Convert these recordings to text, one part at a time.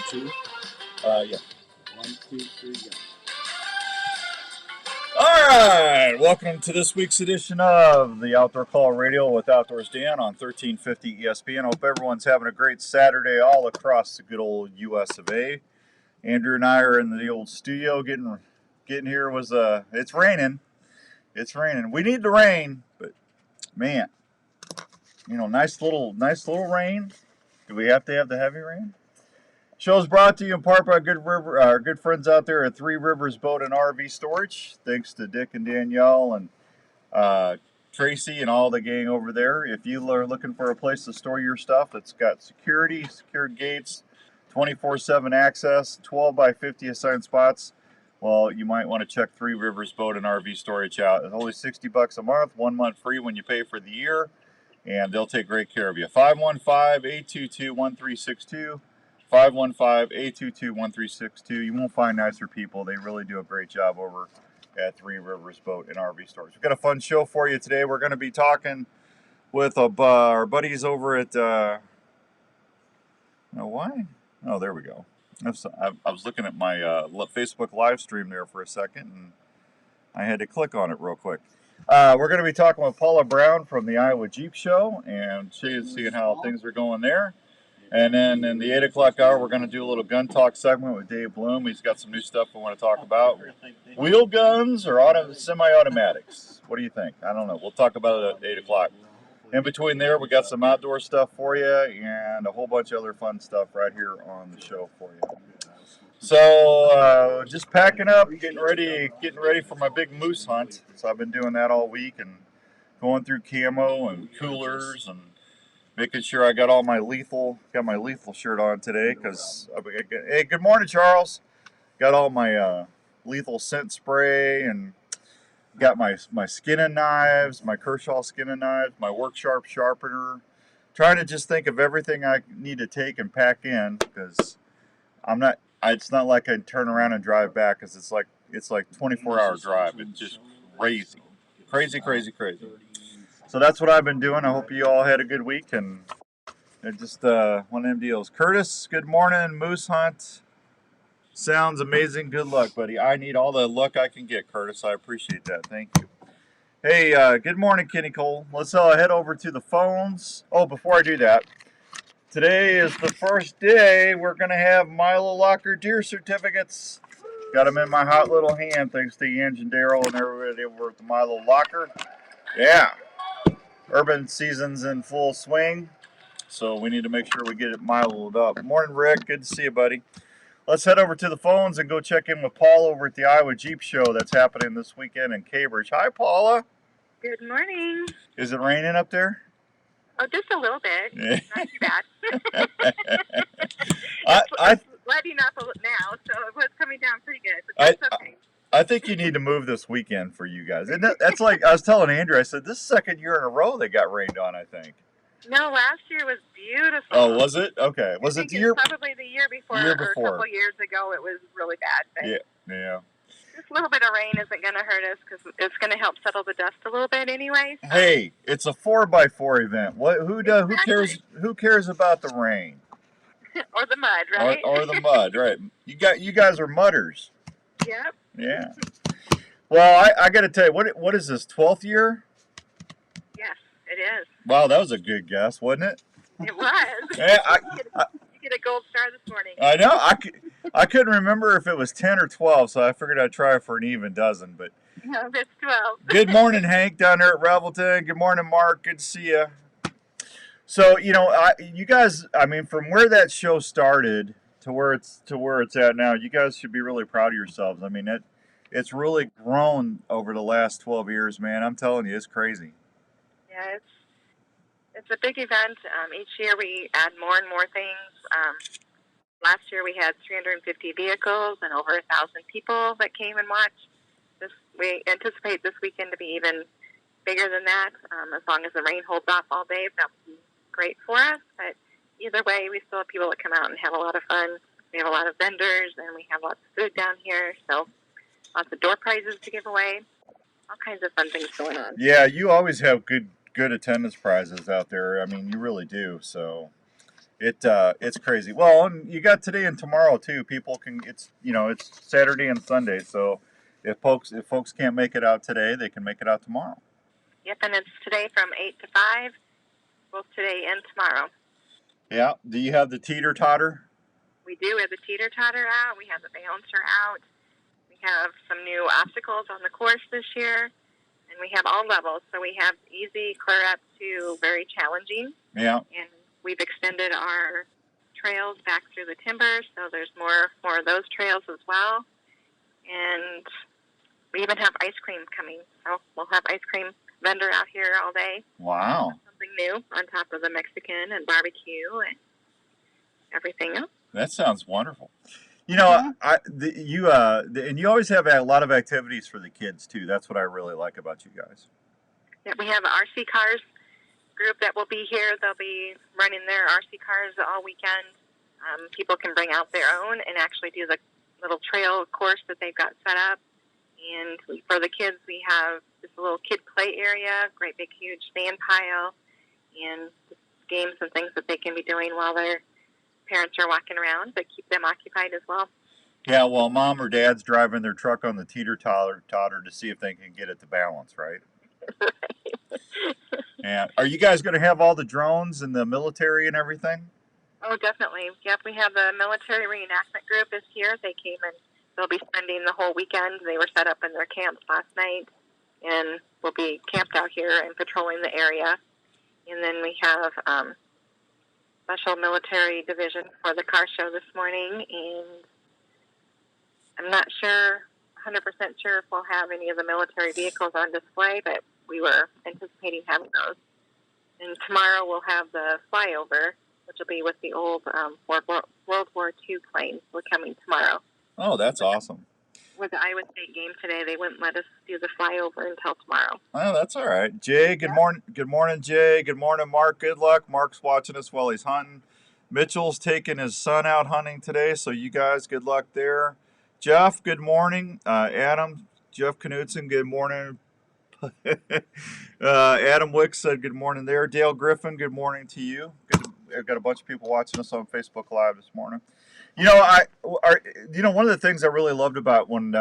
two. Yeah. 1, 2, 3, go. All right. Welcome to this week's edition of the Outdoor Call Radio with Outdoors Dan on 1350 ESPN. Hope everyone's having a great Saturday all across the good old U.S. of A. Andrew and I are in the old studio. Getting here was it's raining. It's raining. We need the rain, but man, nice little rain. Do we have to have the heavy rain? Show's brought to you in part by our good friends out there at Three Rivers Boat and RV Storage. Thanks to Dick and Danielle and Tracy and all the gang over there. If you are looking for a place to store your stuff that's got security, secured gates, 24/7 access, 12 by 50 assigned spots, well, you might want to check Three Rivers Boat and RV Storage out. It's only $60 a month, 1 month free when you pay for the year, and they'll take great care of you. 515-822-1362. 515-822-1362. You won't find nicer people. They really do a great job over at Three Rivers Boat and RV Storage. We've got a fun show for you today. We're going to be talking with our buddies over at why? Oh, there we go. I was looking at my Facebook live stream there for a second, and I had to click on it real quick. We're going to be talking with Paula Brown from the Iowa Jeep Show, and seeing how things are going there. And then in the 8 o'clock hour, we're going to do a little gun talk segment with Dave Bloom. He's got some new stuff we want to talk about. Wheel guns or semi-automatics? What do you think? I don't know. We'll talk about it at 8 o'clock. In between there, we got some outdoor stuff for you and a whole bunch of other fun stuff right here on the show for you. So just packing up, getting ready for my big moose hunt. So I've been doing that all week and going through camo and coolers and making sure I got my lethal shirt on today because, hey, good morning, Charles. Got all my lethal scent spray and got my skinning knives, my Kershaw skinning knives, my Work Sharp sharpener. Trying to just think of everything I need to take and pack in because it's not like I turn around and drive back because it's like 24-hour drive. It's just crazy. So that's what I've been doing. I hope you all had a good week, and just one of them deals. Curtis, good morning. Moose hunt sounds amazing. Good luck, buddy. I need all the luck I can get, Curtis. I appreciate that. Thank you. Hey, good morning, Kenny Cole. Let's head over to the phones. Oh, before I do that, today is the first day we're going to have Milo Locker deer certificates. Got them in my hot little hand, thanks to Ange and Daryl and everybody over at the Milo Locker. Yeah. Urban season's in full swing, so we need to make sure we get it miloed up. Morning, Rick. Good to see you, buddy. Let's head over to the phones and go check in with Paula over at the Iowa Jeep Show that's happening this weekend in Cambridge. Hi, Paula. Good morning. Is it raining up there? Oh, just a little bit. Not too bad. It's letting up now, so it was coming down pretty good, but that's okay. I think you need to move this weekend for you guys. That's like I was telling Andrew. I said this is the second year in a row they got rained on. I think. No, last year was beautiful. Oh, was it? Okay. Was it the year? Probably the year before. Or a couple years ago, it was really bad. But yeah. Just a little bit of rain isn't going to hurt us because it's going to help settle the dust a little bit, anyway. So. Hey, it's a 4x4 event. Who cares? Who cares about the rain? Or the mud, right? Or the mud, right? You guys are mudders. Yep. Yeah. Well, I got to tell you, what is this, 12th year? Yes, it is. Wow, that was a good guess, wasn't it? It was. Yeah, you get a gold star this morning. I know. I couldn't remember if it was 10 or 12, so I figured I'd try for an even dozen. But no, it's 12. Good morning, Hank, down there at Ravelton. Good morning, Mark. Good to see you. So, you guys, I mean, from where that show started to where it's at now, you guys should be really proud of yourselves. I mean, it's really grown over the last 12 years, man. I'm telling you, it's crazy. Yeah, it's a big event. Each year we add more and more things. Last year we had 350 vehicles and over 1,000 people that came and watched. We anticipate this weekend to be even bigger than that. As long as the rain holds off all day, that would be great for us. But either way, we still have people that come out and have a lot of fun. We have a lot of vendors, and we have lots of food down here. So lots of door prizes to give away. All kinds of fun things going on. Yeah, you always have good attendance prizes out there. I mean, you really do. So, It's crazy. Well, and you got today and tomorrow too. People can. It's Saturday and Sunday. So if folks can't make it out today, they can make it out tomorrow. Yep, and it's today from 8 to 5, both today and tomorrow. Yeah. Do you have the teeter-totter? We do. We have the teeter-totter out. We have the balancer out. We have some new obstacles on the course this year. And we have all levels. So we have easy clear up to very challenging. Yeah. And we've extended our trails back through the timber. So there's more of those trails as well. And we even have ice cream coming. So we'll have ice cream vendor out here all day. Wow. Something new on top of the Mexican and barbecue and everything else. That sounds wonderful. You know, and you always have a lot of activities for the kids too. That's what I really like about you guys. Yeah, we have an RC cars group that will be here. They'll be running their RC cars all weekend. People can bring out their own and actually do the little trail course that they've got set up. And for the kids, we have this little kid play area, great big huge sand pile, and games and things that they can be doing while their parents are walking around, but keep them occupied as well. Yeah, well, mom or dad's driving their truck on the teeter-totter to see if they can get it to balance, right? Right. Yeah. Are you guys going to have all the drones and the military and everything? Oh, definitely. Yep, we have the military reenactment group is here. They came and they'll be spending the whole weekend. They were set up in their camps last night and will be camped out here and patrolling the area. And then we have special military division for the car show this morning, and I'm not 100% sure if we'll have any of the military vehicles on display, but we were anticipating having those. And tomorrow we'll have the flyover, which will be with the old World War II planes. We're coming tomorrow. Oh, that's awesome. With the Iowa State game today, they wouldn't let us do the flyover until tomorrow. Oh, that's all right. Jay, good morning. Good morning, Jay. Good morning, Mark. Good luck. Mark's watching us while he's hunting. Mitchell's taking his son out hunting today, so you guys, good luck there. Jeff, good morning. Adam, Jeff Knudsen, good morning. Adam Wicks said good morning there. Dale Griffin, good morning to you. I've got a bunch of people watching us on Facebook Live this morning. One of the things I really loved about when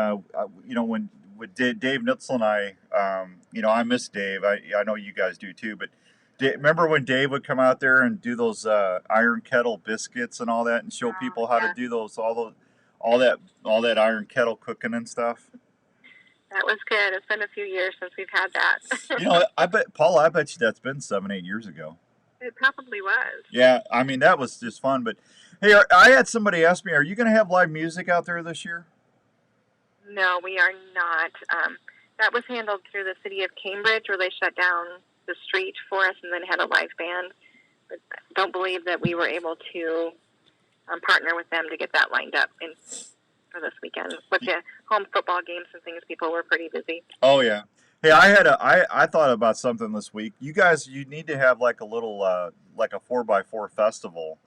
with Dave Nitzel and I, I miss Dave. I know you guys do too, but remember when Dave would come out there and do those iron kettle biscuits and all that, and show people how to do those, all that iron kettle cooking and stuff. That was good. It's been a few years since we've had that. I bet you that's been 7-8 years ago. It probably was. Yeah, I mean, that was just fun. But, hey, I had somebody ask me, are you going to have live music out there this year? No, we are not. That was handled through the city of Cambridge, where they shut down the street for us and then had a live band. But I don't believe that we were able to partner with them to get that lined up for this weekend. With the home football games and things, people were pretty busy. Oh, yeah. Hey, I thought about something this week. You guys, you need to have like a little, like a 4x4 festival.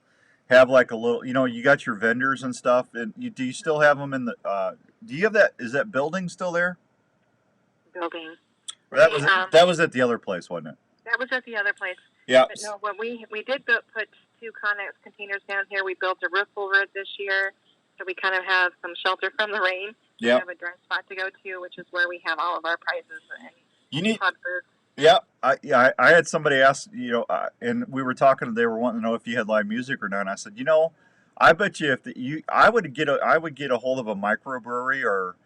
Have like a little, you got your vendors and stuff. And do you still have them in the, do you have that, is that building still there? Building. That was at the other place, wasn't it? That was at the other place. Yeah. But no, when we did put 2 Connex containers down here, we built a roof over it this year. So we kind of have some shelter from the rain. Yeah. We have a dry spot to go to, which is where we have all of our prizes and hot food. Yeah, I had somebody ask, and we were talking. They were wanting to know if you had live music or not. And I said, I bet you I would get a hold of a microbrewery or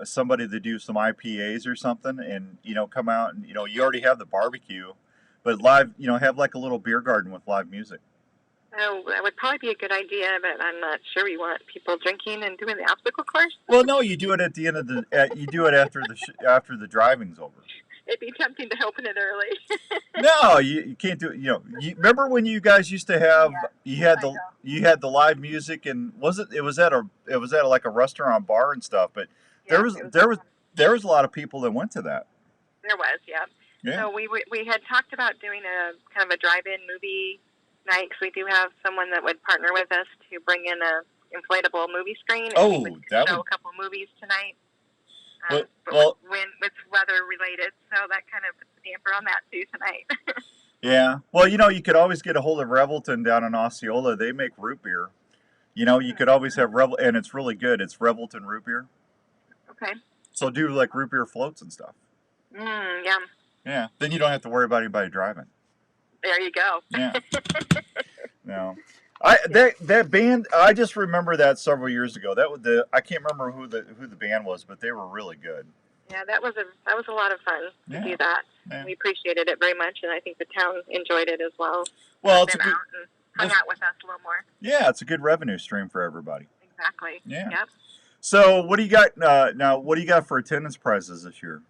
somebody to do some IPAs or something, and come out and you already have the barbecue, but live, have like a little beer garden with live music. Oh, that would probably be a good idea, but I'm not sure we want people drinking and doing the obstacle course. Well, no, you do it at the end of you do it after after the driving's over. It'd be tempting to open it early. No, you can't do it. You remember when you guys used to have you had the live music, and it was at like a restaurant bar and stuff, but there was a lot of people that went to that. There was, yeah. So we had talked about doing a kind of a drive-in movie night, because we do have someone that would partner with us to bring in a inflatable movie screen. And we would show a couple movies tonight. But when it's weather related, so that kind of puts a damper on that too tonight. Yeah. Well, you could always get a hold of Revelton down in Osceola. They make root beer. You could always have and it's really good. It's Revelton root beer. Okay. So do like root beer floats and stuff. Yum. Yeah. Then you don't have to worry about anybody driving. There you go. Yeah. No. That band, I just remember that several years ago. I can't remember who the band was, but they were really good. Yeah, that was a lot of fun to do that. Yeah. We appreciated it very much, and I think the town enjoyed it as well. Well, it's out and hung out with us a little more. Yeah, it's a good revenue stream for everybody. Exactly. Yeah. Yep. So what do you got now? What do you got for attendance prizes this year?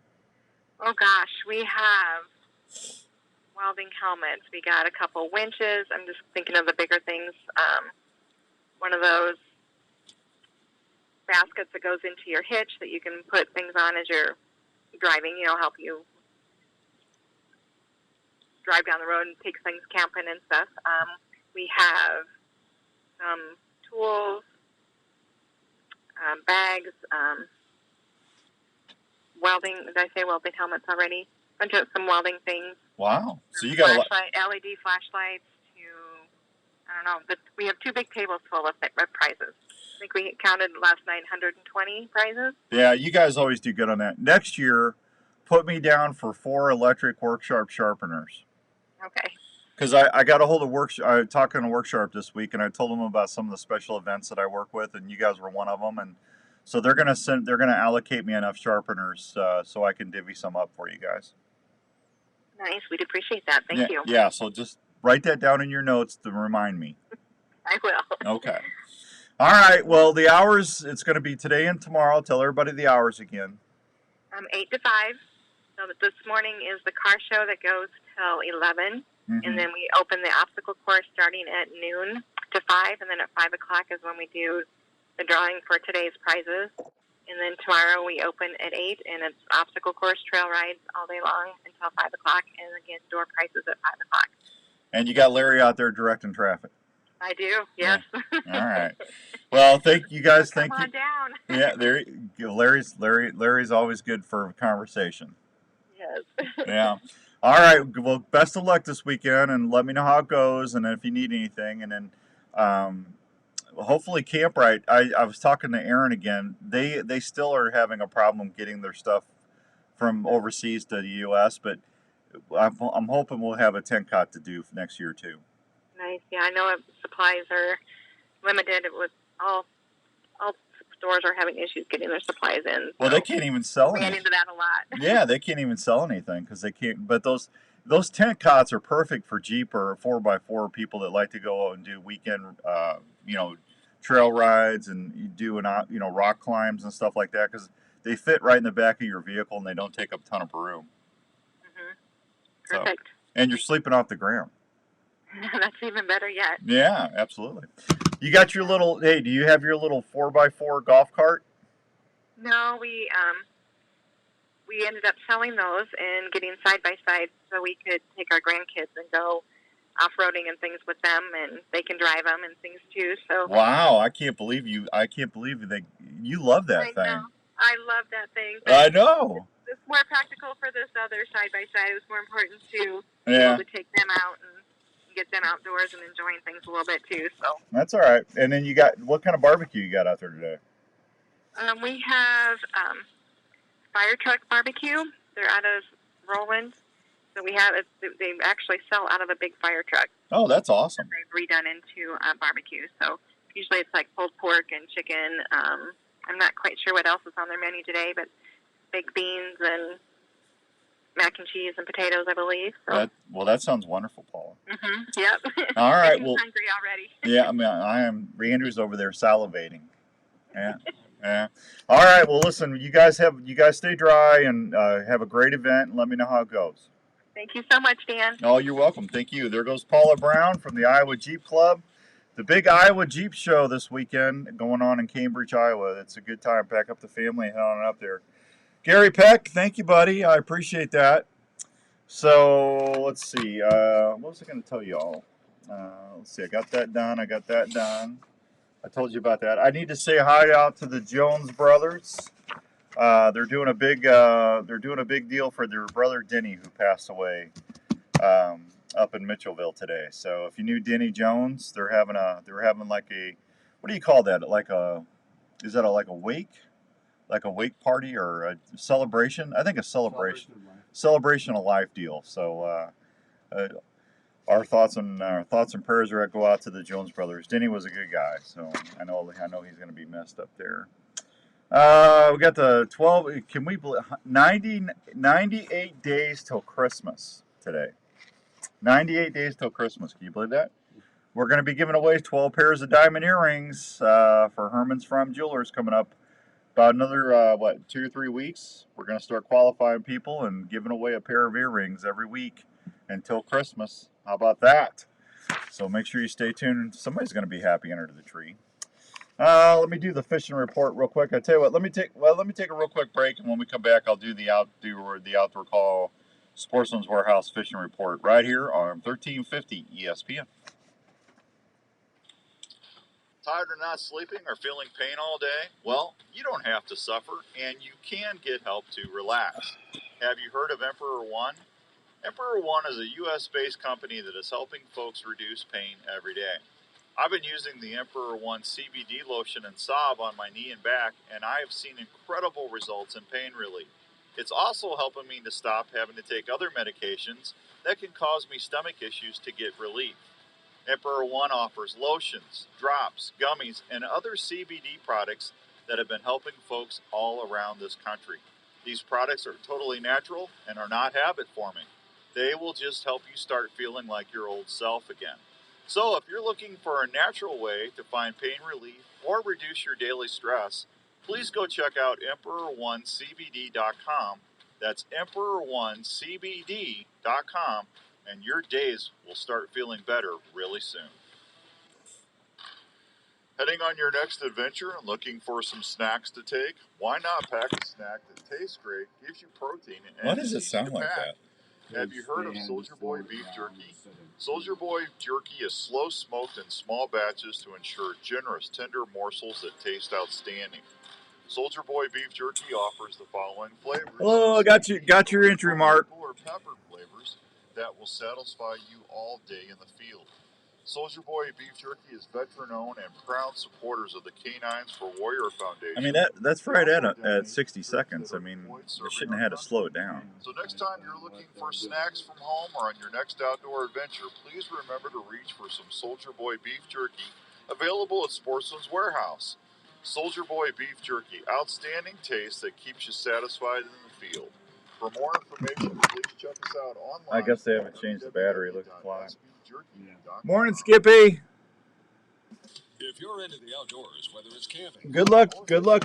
Oh gosh, we have welding helmets. We got a couple winches. I'm just thinking of the bigger things. One of those baskets that goes into your hitch that you can put things on as you're driving, help you drive down the road and take things camping and stuff. We have some tools, bags, welding. Did I say welding helmets already? Some welding things. Wow. So you got a lot. LED flashlights. I don't know. But we have 2 big tables full of prizes. I think we counted last night 120 prizes. Yeah, you guys always do good on that. Next year, put me down for 4 electric Worksharp sharpeners. Okay. Because I got a hold of I talked on a Worksharp this week, and I told them about some of the special events that I work with, and you guys were one of them. And so they're gonna allocate me enough sharpeners so I can divvy some up for you guys. Nice. We'd appreciate that. Thank you. Yeah. So just write that down in your notes to remind me. I will. Okay. All right. Well, the hours, it's going to be today and tomorrow. Tell everybody the hours again. 8 to 5. So that this morning is the car show that goes till 11. Mm-hmm. And then we open the obstacle course starting at noon to 5. And then at 5 o'clock is when we do the drawing for today's prizes. And then tomorrow we open at 8, and it's obstacle course trail rides all day long until 5 o'clock. And again, door prizes at 5 o'clock. And you got Larry out there directing traffic. I do, yes. Yeah. All right. Well, thank you guys. Come on down. Yeah, Larry's always good for conversation. Yes. Yeah. All right. Well, best of luck this weekend, and let me know how it goes, and if you need anything, and then hopefully Camprite. I was talking to Aaron again. They still are having a problem getting their stuff from overseas to the U.S., but I'm hoping we'll have a tent cot to do next year too. Nice. Yeah, I know supplies are limited. With all stores are having issues getting their supplies in. Well, they can't even sell anything. We get into that a lot. Yeah, they can't even sell anything because they can't. But those tent cots are perfect for Jeep or 4x4 people that like to go out and do weekend, trail rides and do rock climbs and stuff like that, because they fit right in the back of your vehicle and they don't take up a ton of room. Mm-hmm. Perfect. So, and you're sleeping off the ground. That's even better yet. Yeah, absolutely. You got your little, do you have your little 4x4 golf cart? No, we ended up selling those and getting side-by-side so we could take our grandkids and go off-roading and things with them, and they can drive them and things too. So wow, I can't believe you love that thing. Know. I love that thing. I know. It's more practical for this other side-by-side. It was more important to be able to take them out and get them outdoors and enjoying things a little bit too. So that's all right. And then you got, what kind of barbecue you got out there today? We have fire truck barbecue. They're out of Roland. So we have they actually sell out of a big fire truck. Oh, that's awesome. That they've redone into barbecue. So usually it's like pulled pork and chicken. I'm not quite sure what else is on their menu today, but baked beans and mac and cheese and potatoes, I believe. So. That sounds wonderful, Paula. Mm-hmm. Yep. All right. I'm hungry already. Yeah, I am. Andrew's over there salivating. Yeah. Yeah. All right. Well, listen. You guys stay dry and have a great event. And let me know how it goes. Thank you so much, Dan. Oh, you're welcome. Thank you. There goes Paula Brown from the Iowa Jeep Club. The big Iowa Jeep show this weekend going on in Cambridge, Iowa. It's a good time. Pack up the family and head on up there. Gary Peck, thank you, buddy. I appreciate that. So, let's see. What was I going to tell you all? Let's see. I got that done. I told you about that. I need to say hi out to the Jones brothers. They're doing a big deal for their brother Denny, who passed away up in Mitchellville today. So if you knew Denny Jones, they're having like a, what do you call that? Is that like a wake? Like a wake party or a celebration? I think a celebration of life deal. So our thoughts and prayers go out to the Jones brothers. Denny was a good guy, so I know he's going to be messed up there. We got the 12. Can we believe 98 days till Christmas today? 98 days till Christmas. Can you believe that? We're going to be giving away 12 pairs of diamond earrings for Herman's Farm Jewelers coming up about another 2 or 3 weeks. We're going to start qualifying people and giving away a pair of earrings every week until Christmas. How about that? So make sure you stay tuned. Somebody's going to be happy under the tree. Let me do the fishing report real quick. I tell you what, let me take a real quick break, and when we come back, I'll do the outdoor call Sportsman's Warehouse fishing report right here on 1350 ESPN. Tired or not sleeping or feeling pain all day? Well, you don't have to suffer, and you can get help to relax. Have you heard of Emperor One? Emperor One is a U.S.-based company that is helping folks reduce pain every day. I've been using the Emperor One CBD lotion and salve on my knee and back, and I have seen incredible results in pain relief. It's also helping me to stop having to take other medications that can cause me stomach issues to get relief. Emperor One offers lotions, drops, gummies, and other CBD products that have been helping folks all around this country. These products are totally natural and are not habit-forming. They will just help you start feeling like your old self again. So if you're looking for a natural way to find pain relief or reduce your daily stress, please go check out EmperorOneCBD.com. That's EmperorOneCBD.com, and your days will start feeling better really soon. Heading on your next adventure and looking for some snacks to take? Why not pack a snack that tastes great, gives you protein, and Why does it sound like that? Have you heard of Soldier Boy beef jerky? Soldier Boy jerky is slow smoked in small batches to ensure generous, tender morsels that taste outstanding. Soldier Boy beef jerky offers the following flavors. Hello, I got your entry, Mark. Or pepper flavors that will satisfy you all day in the field. Soldier Boy beef jerky is veteran-owned and proud supporters of the Canines for Warrior Foundation. I mean, that's right at 60 seconds. I mean, you shouldn't have had to slow it down. So next time you're looking for snacks from home or on your next outdoor adventure, please remember to reach for some Soldier Boy beef jerky, available at Sportsman's Warehouse. Soldier Boy beef jerky, outstanding taste that keeps you satisfied in the field. For more information, please check us out online. I guess they haven't changed the battery. It looks fine. Morning, Skippy. If you're into the outdoors, whether it's camping, Good luck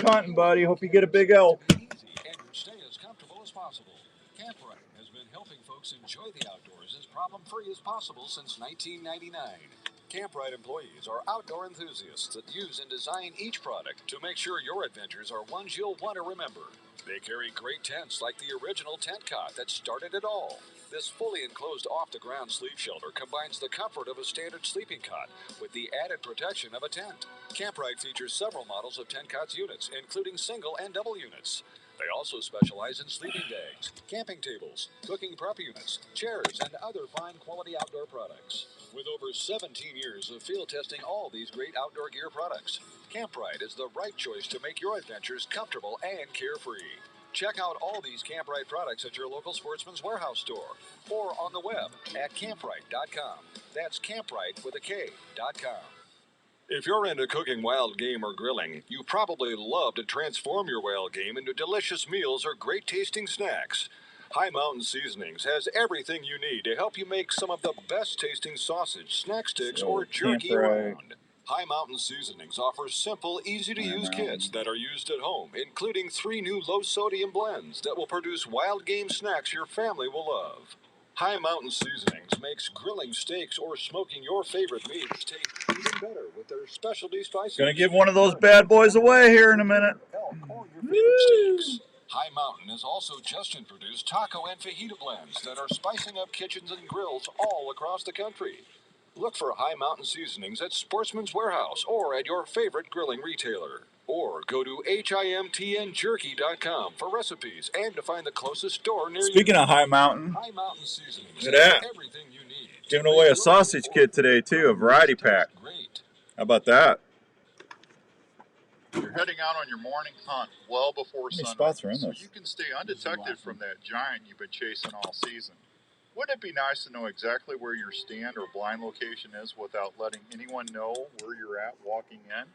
hunting, buddy. Hope you get a big elk. easy and stay as comfortable as possible. Camprite has been helping folks enjoy the outdoors as problem-free as possible since 1999. Camprite employees are outdoor enthusiasts that use and design each product to make sure your adventures are ones you'll want to remember. They carry great tents like the original tent cot that started it all. This fully enclosed off-the-ground sleep shelter combines the comfort of a standard sleeping cot with the added protection of a tent. Camprite features several models of tent cots units, including single and double units. They also specialize in sleeping bags, camping tables, cooking prep units, chairs, and other fine quality outdoor products. With over 17 years of field testing all these great outdoor gear products, Camprite is the right choice to make your adventures comfortable and carefree. Check out all these Camprite products at your local Sportsman's Warehouse store or on the web at camprite.com. That's camprite with a K.com. If you're into cooking wild game or grilling, you probably love to transform your wild game into delicious meals or great tasting snacks. High Mountain Seasonings has everything you need to help you make some of the best tasting sausage, snack sticks, or jerky around. High Mountain Seasonings offers simple, easy-to-use kits that are used at home, including 3 new low-sodium blends that will produce wild game snacks your family will love. High Mountain Seasonings makes grilling steaks or smoking your favorite meats taste even better with their specialty spices. Gonna give one of those bad boys away here in a minute. Or your favorite steaks. High Mountain has also just introduced taco and fajita blends that are spicing up kitchens and grills all across the country. Look for High Mountain Seasonings at Sportsman's Warehouse or at your favorite grilling retailer. Or go to HIMTNJerky.com for recipes and to find the closest store near you. Speaking of High Mountain, High Mountain Seasonings look at that. everything you need Giving away a sausage kit today, too, a variety pack. Great. How about that? You're heading out on your morning hunt well before many sunrise, spots are in so this? you can stay undetected from that giant you've been chasing all season. Wouldn't it be nice to know exactly where your stand or blind location is without letting anyone know where you're at walking in?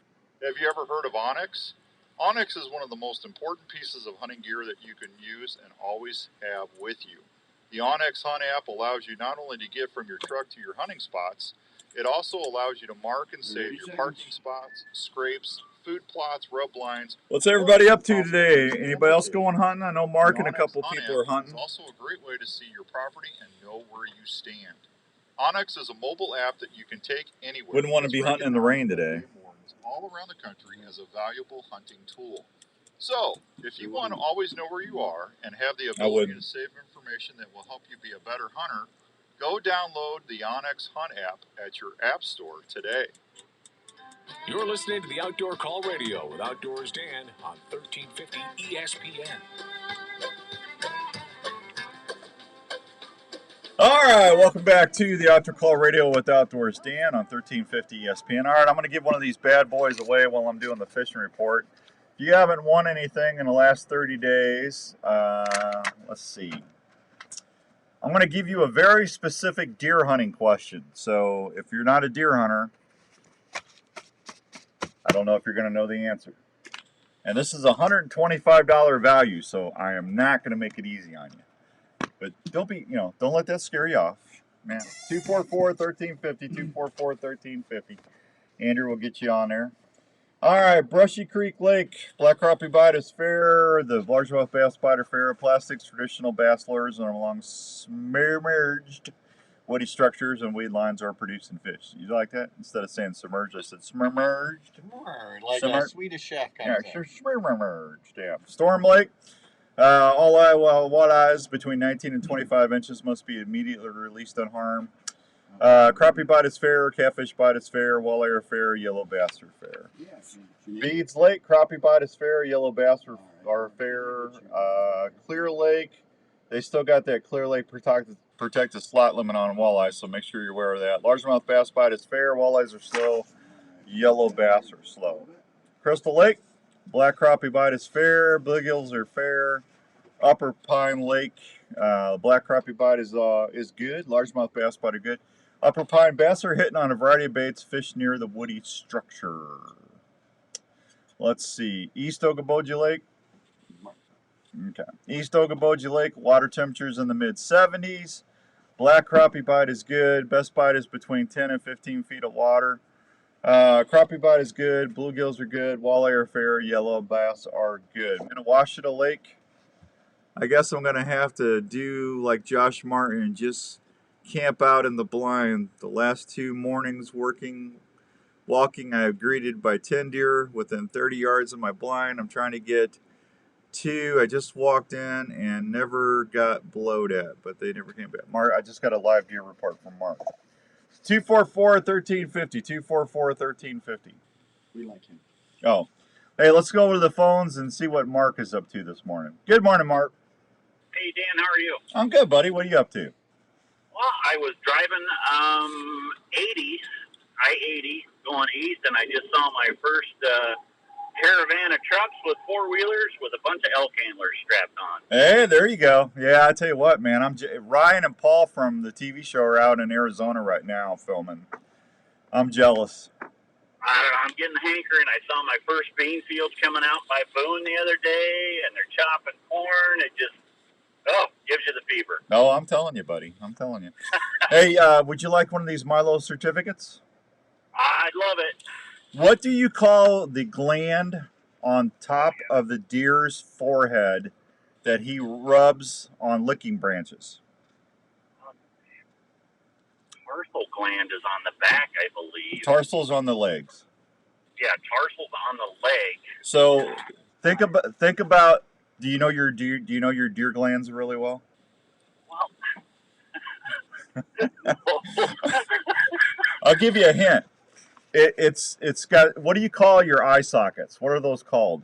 Have you ever heard of Onyx? Onyx is one of the most important pieces of hunting gear that you can use and always have with you. The Onyx Hunt app allows you not only to get from your truck to your hunting spots, it also allows you to mark and save your parking spots, scrapes, food plots, rub lines. What's everybody up to today? Anybody else going hunting? I know Mark and a couple people are hunting. It's also a great way to see your property and know where you stand. Onyx is a mobile app that you can take anywhere. Wouldn't want to be hunting in the rain today. All around the country as a valuable hunting tool. So, if you want to always know where you are and have the ability to save information that will help you be a better hunter, go download the Onyx Hunt app at your app store today. You're listening to the Outdoor Call Radio with Outdoors Dan on 1350 ESPN. All right, welcome back to the Outdoor Call Radio with Outdoors Dan on 1350 ESPN. All right, I'm going to give one of these bad boys away while I'm doing the fishing report. If you haven't won anything in the last 30 days, let's see. I'm going to give you a very specific deer hunting question. So if you're not a deer hunter, I don't know if you're going to know the answer. And this is a $125 value, so I am not going to make it easy on you. But don't let that scare you off. Man, 244-1350, 244-1350. Andrew will get you on there. All right, Brushy Creek Lake, Black Crappie Bite is fair. The largemouth bass bite are fair. Plastics, traditional bass lures, and along submerged woody structures and weed lines are producing fish. You like that? Instead of saying submerged, I said submerged. Like a Swedish chef kind of thing. Yeah, submerged. Yeah. Storm Lake. All walleyes between 19 and 25 inches must be immediately released unharmed. Crappie bite is fair, catfish bite is fair, walleye are fair, yellow bass are fair. Beads Lake, crappie bite is fair, yellow bass are fair. Clear Lake, they still got that Clear Lake protected slot limit on walleyes, so make sure you're aware of that. Largemouth bass bite is fair, walleyes are slow, yellow bass are slow. Crystal Lake, black crappie bite is fair, bluegills are fair. Upper Pine Lake, black crappie bite is good. Largemouth bass bite are good. Upper Pine bass are hitting on a variety of baits, fish near the woody structure. Let's see. East Okoboji Lake. Okay. East Okoboji Lake, water temperatures in the mid-70s. Black crappie bite is good. Best bite is between 10 and 15 feet of water. Crappie bite is good. Bluegills are good. Walleye are fair. Yellow bass are good. Minnewaska Lake. I guess I'm going to have to do like Josh Martin and just camp out in the blind. The last 2 mornings walking, I have greeted by 10 deer within 30 yards of my blind. I'm trying to get 2. I just walked in and never got blowed at, but they never came back. Mark, I just got a live deer report from Mark. 244-1350, 244-1350. We like him. Oh. Hey, let's go over to the phones and see what Mark is up to this morning. Good morning, Mark. Hey, Dan, how are you? I'm good, buddy. What are you up to? Well, I was driving I-80, going east, and I just saw my first caravan of trucks with 4-wheelers with a bunch of elk antlers strapped on. Hey, there you go. Yeah, I tell you what, man. Ryan and Paul from the TV show are out in Arizona right now filming. I'm jealous. I don't know, I'm getting hankering. I saw my first bean fields coming out by Boone the other day, and they're chopping corn. It just, gives you the fever. Oh, I'm telling you, buddy. I'm telling you. Hey, would you like one of these Milo certificates? I'd love it. What do you call the gland on top of the deer's forehead that he rubs on licking branches? Tarsal gland is on the back, I believe. Tarsal's on the legs. Yeah, tarsal's on the leg. So think about. Do you know your deer glands really well? Well, I'll give you a hint. It's got. What do you call your eye sockets? What are those called?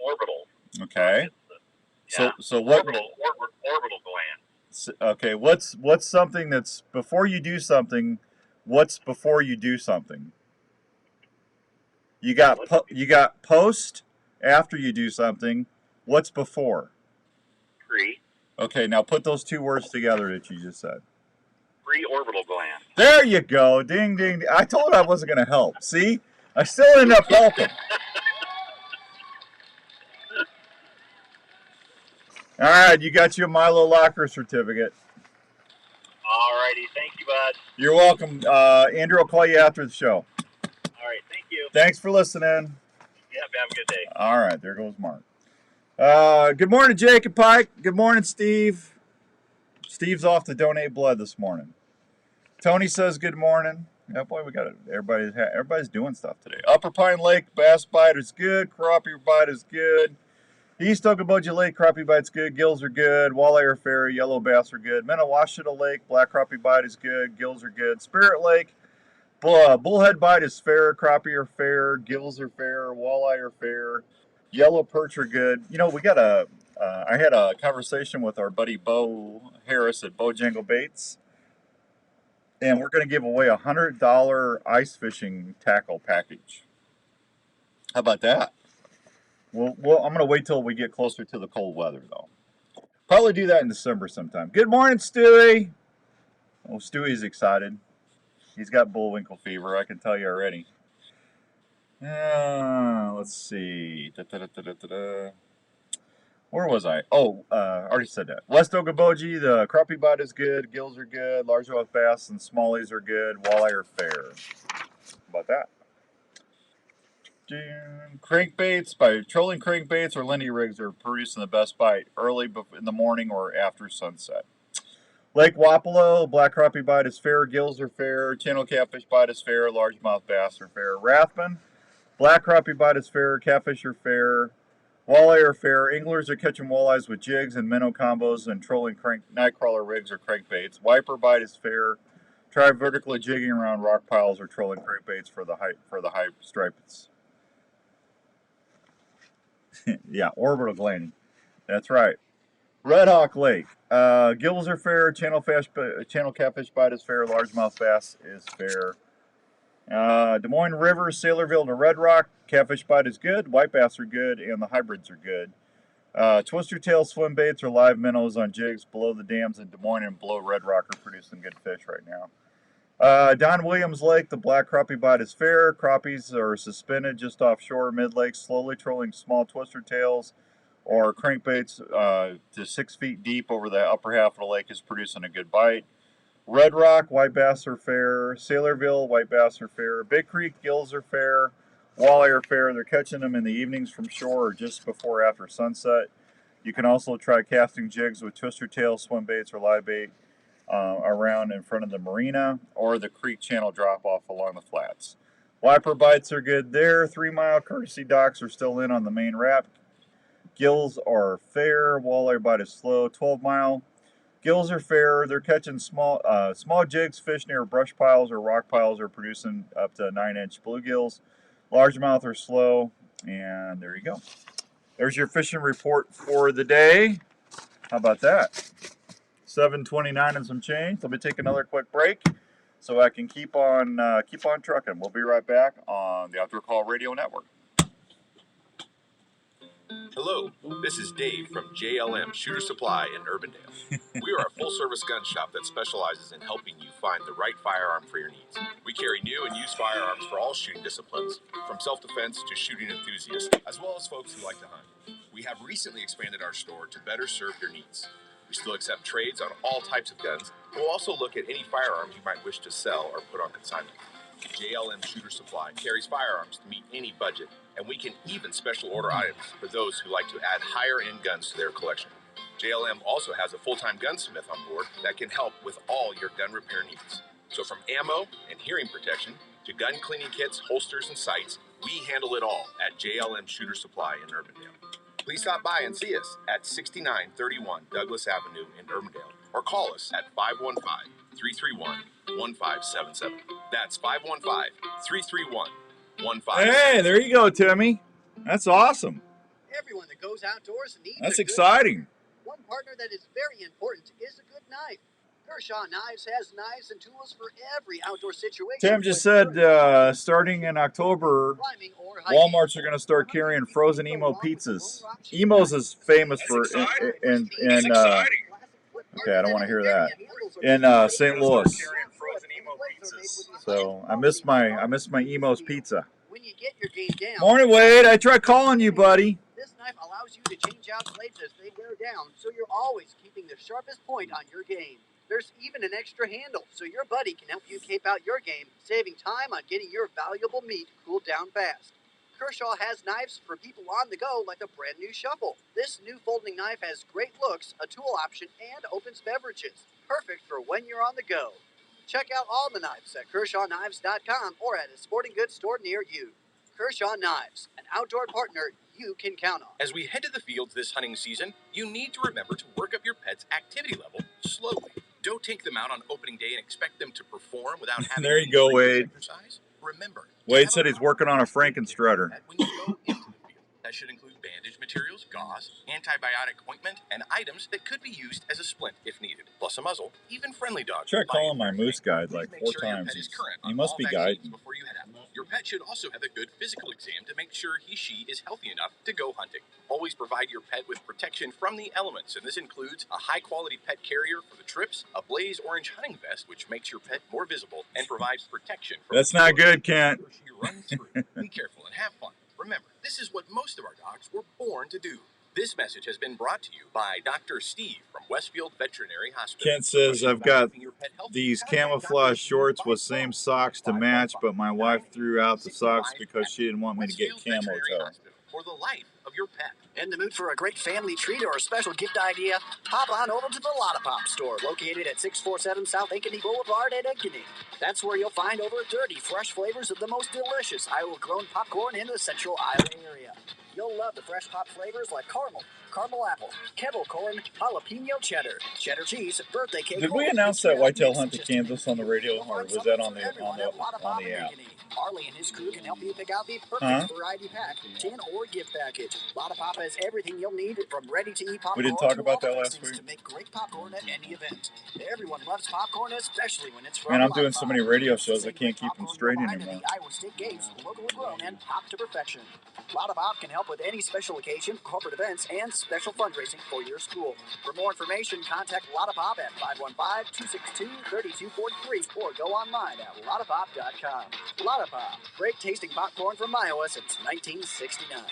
orbital. Okay. Yeah. So what? Orbital gland. Okay, what's something that's before you do something? What's before you do something? You got post after you do something. What's before? Pre. Okay, now put those two words together that you just said. Pre-orbital gland. There you go. Ding, ding. I told I wasn't going to help. See? I still end up helping. All right, you got your Milo Locker certificate. All righty. Thank you, bud. You're welcome. Andrew will call you after the show. All right. Thank you. Thanks for listening. Yep. Have a good day. All right, there goes Mark. Good morning, Jacob Pike. Good morning, Steve. Steve's off to donate blood this morning. Tony says good morning. Yeah, boy, we got it. Everybody's doing stuff today. Upper Pine Lake bass bite is good. Crappie bite is good. East Okoboji Lake crappie bite's good. Gills are good. Walleye are fair. Yellow bass are good. Minnewassita Lake black crappie bite is good. Gills are good. Spirit Lake bullhead bite is fair. Crappie are fair. Gills are fair. Walleye are fair. Yellow perch are good. You know, we got I had a conversation with our buddy Bo Harris at Bojangle Baits, and we're going to give away a $100 ice fishing tackle package. How about that? Well, I'm going to wait till we get closer to the cold weather, though. Probably do that in December sometime. Good morning, Stewie. Oh, Stewie's excited. He's got bullwinkle fever, I can tell you already. Let's see. Where was I? Oh, already said that. West Okoboji, the crappie bite is good. Gills are good. Largemouth bass and smallies are good. Walleye are fair. How about that? Crankbaits, by trolling crankbaits or Lindy rigs are producing the best bite early in the morning or after sunset. Lake Wapello, black crappie bite is fair. Gills are fair. Channel catfish bite is fair. Largemouth bass are fair. Rathman, black crappie bite is fair. Catfish are fair. Walleye are fair. Anglers are catching walleyes with jigs and minnow combos and trolling nightcrawler rigs or crankbaits. Wiper bite is fair. Try vertically jigging around rock piles or trolling crankbaits for the high stripes. Yeah, orbital glanding. That's right. Red Hawk Lake. Gills are fair. Channel catfish bite is fair. Largemouth bass is fair. Des Moines River, Sailorville to Red Rock. Catfish bite is good. White bass are good, and the hybrids are good. Twister tail swim baits or live minnows on jigs below the dams in Des Moines and below Red Rock are producing good fish right now. Don Williams Lake, the black crappie bite is fair. Crappies are suspended just offshore mid-lake, slowly trolling small twister tails or crankbaits to 6 feet deep over the upper half of the lake is producing a good bite. Red Rock, white bass are fair. Sailorville, white bass are fair. Big Creek, gills are fair. Walleye are fair. They're catching them in the evenings from shore or just before after sunset. You can also try casting jigs with twister tail swim baits or live bait around in front of the marina or the creek channel drop off along the flats. Wiper bites are good there. 3 Mile courtesy docks are still in on the main wrap. Gills are fair. Walleye bite is slow. 12 Mile gills are fair. They're catching small jigs, fish near brush piles or rock piles are producing up to 9-inch bluegills. Largemouth are slow, and there you go. There's your fishing report for the day. How about that? 7:29 and some change. Let me take another quick break so I can keep on trucking. We'll be right back on the Outdoor Call Radio Network. Hello, this is Dave from JLM Shooter Supply in Urbandale. We are a full-service gun shop that specializes in helping you find the right firearm for your needs. We carry new and used firearms for all shooting disciplines, from self-defense to shooting enthusiasts, as well as folks who like to hunt. We have recently expanded our store to better serve your needs. We still accept trades on all types of guns, but we'll also look at any firearms you might wish to sell or put on consignment. JLM Shooter Supply carries firearms to meet any budget, and we can even special order items for those who like to add higher-end guns to their collection. JLM also has a full-time gunsmith on board that can help with all your gun repair needs. So from ammo and hearing protection to gun cleaning kits, holsters, and sights, we handle it all at JLM Shooter Supply in Urbandale. Please stop by and see us at 6931 Douglas Avenue in Urbandale, or call us at 515-331-1577. That's 515-331-1577. Hey, there you go, Timmy. That's awesome. Everyone that goes outdoors needs That's a good exciting. One partner that is very important is a good knife. Kershaw Knives has knives and tools for every outdoor situation. Tim just said starting in October, Walmarts are going to start carrying frozen Emo pizzas. Emo's is famous for okay, I don't want to hear that. In St. Louis. So I miss my Emo's pizza. When you get your game down, Morning, Wade. I tried calling you, buddy. This knife allows you to change out blades as they wear down, so you're always keeping the sharpest point on your game. There's even an extra handle, so your buddy can help you cape out your game, saving time on getting your valuable meat cooled down fast. Kershaw has knives for people on the go, like a brand new shovel. This new folding knife has great looks, a tool option, and opens beverages. Perfect for when you're on the go. Check out all the knives at KershawKnives.com or at a sporting goods store near you. Kershaw Knives, an outdoor partner you can count on. As we head to the fields this hunting season, you need to remember to work up your pet's activity level slowly. Don't take them out on opening day and expect them to perform without having there you go, Wade. Exercise. Remember, Wade said he's working on a Frankenstrutter. when you go into the field, that should include bandage materials, gauze, antibiotic ointment, and items that could be used as a splint if needed, plus a muzzle. Even friendly dogs. Tried calling my moose guide like 4 times. He must be guiding. Before you head out. Your pet should also have a good physical exam to make sure she is healthy enough to go hunting. Always provide your pet with protection from the elements, and this includes a high-quality pet carrier for the trips, a blaze orange hunting vest, which makes your pet more visible and provides protection from That's not good, Kent. she runs through. Be careful and have fun. Remember, this is what most of our dogs were born to do. This message has been brought to you by Dr. Steve from Westfield Veterinary Hospital. Kent says, I've got these camouflage shorts with same socks to match, but my wife threw out the socks because she didn't want me to get camo toe. For the life of your pet. In the mood for a great family treat or a special gift idea? Hop on over to the Lotta Pop store, located at 647 South Ankeny Boulevard at Ankeny. That's where you'll find over 30 fresh flavors of the most delicious Iowa-grown popcorn in the central Iowa area. You'll love the fresh pop flavors like caramel apple, kettle corn, jalapeno cheddar, cheddar cheese, birthday cake. Did we announce that whitetail hunt to Kansas on the radio, or was that on the app? Arlie and his crew can help you pick out the perfect variety pack, tin or gift package. Lotta Pop has everything you'll need from ready-to-eat popcorn. We didn't talk about that last week. To make great popcorn at any event. Everyone loves popcorn, especially when it's from Man, I'm doing so many radio shows I can't keep them straight anymore. Iowa State Games, locally grown and popped to perfection. Lotta Pop can help with any special occasion, corporate events, and special fundraising for your school. For more information, contact Lotta Pop at 515-262-3243 or go online at lottapop.com. Lotta Pop, great tasting popcorn from Iowa since 1969.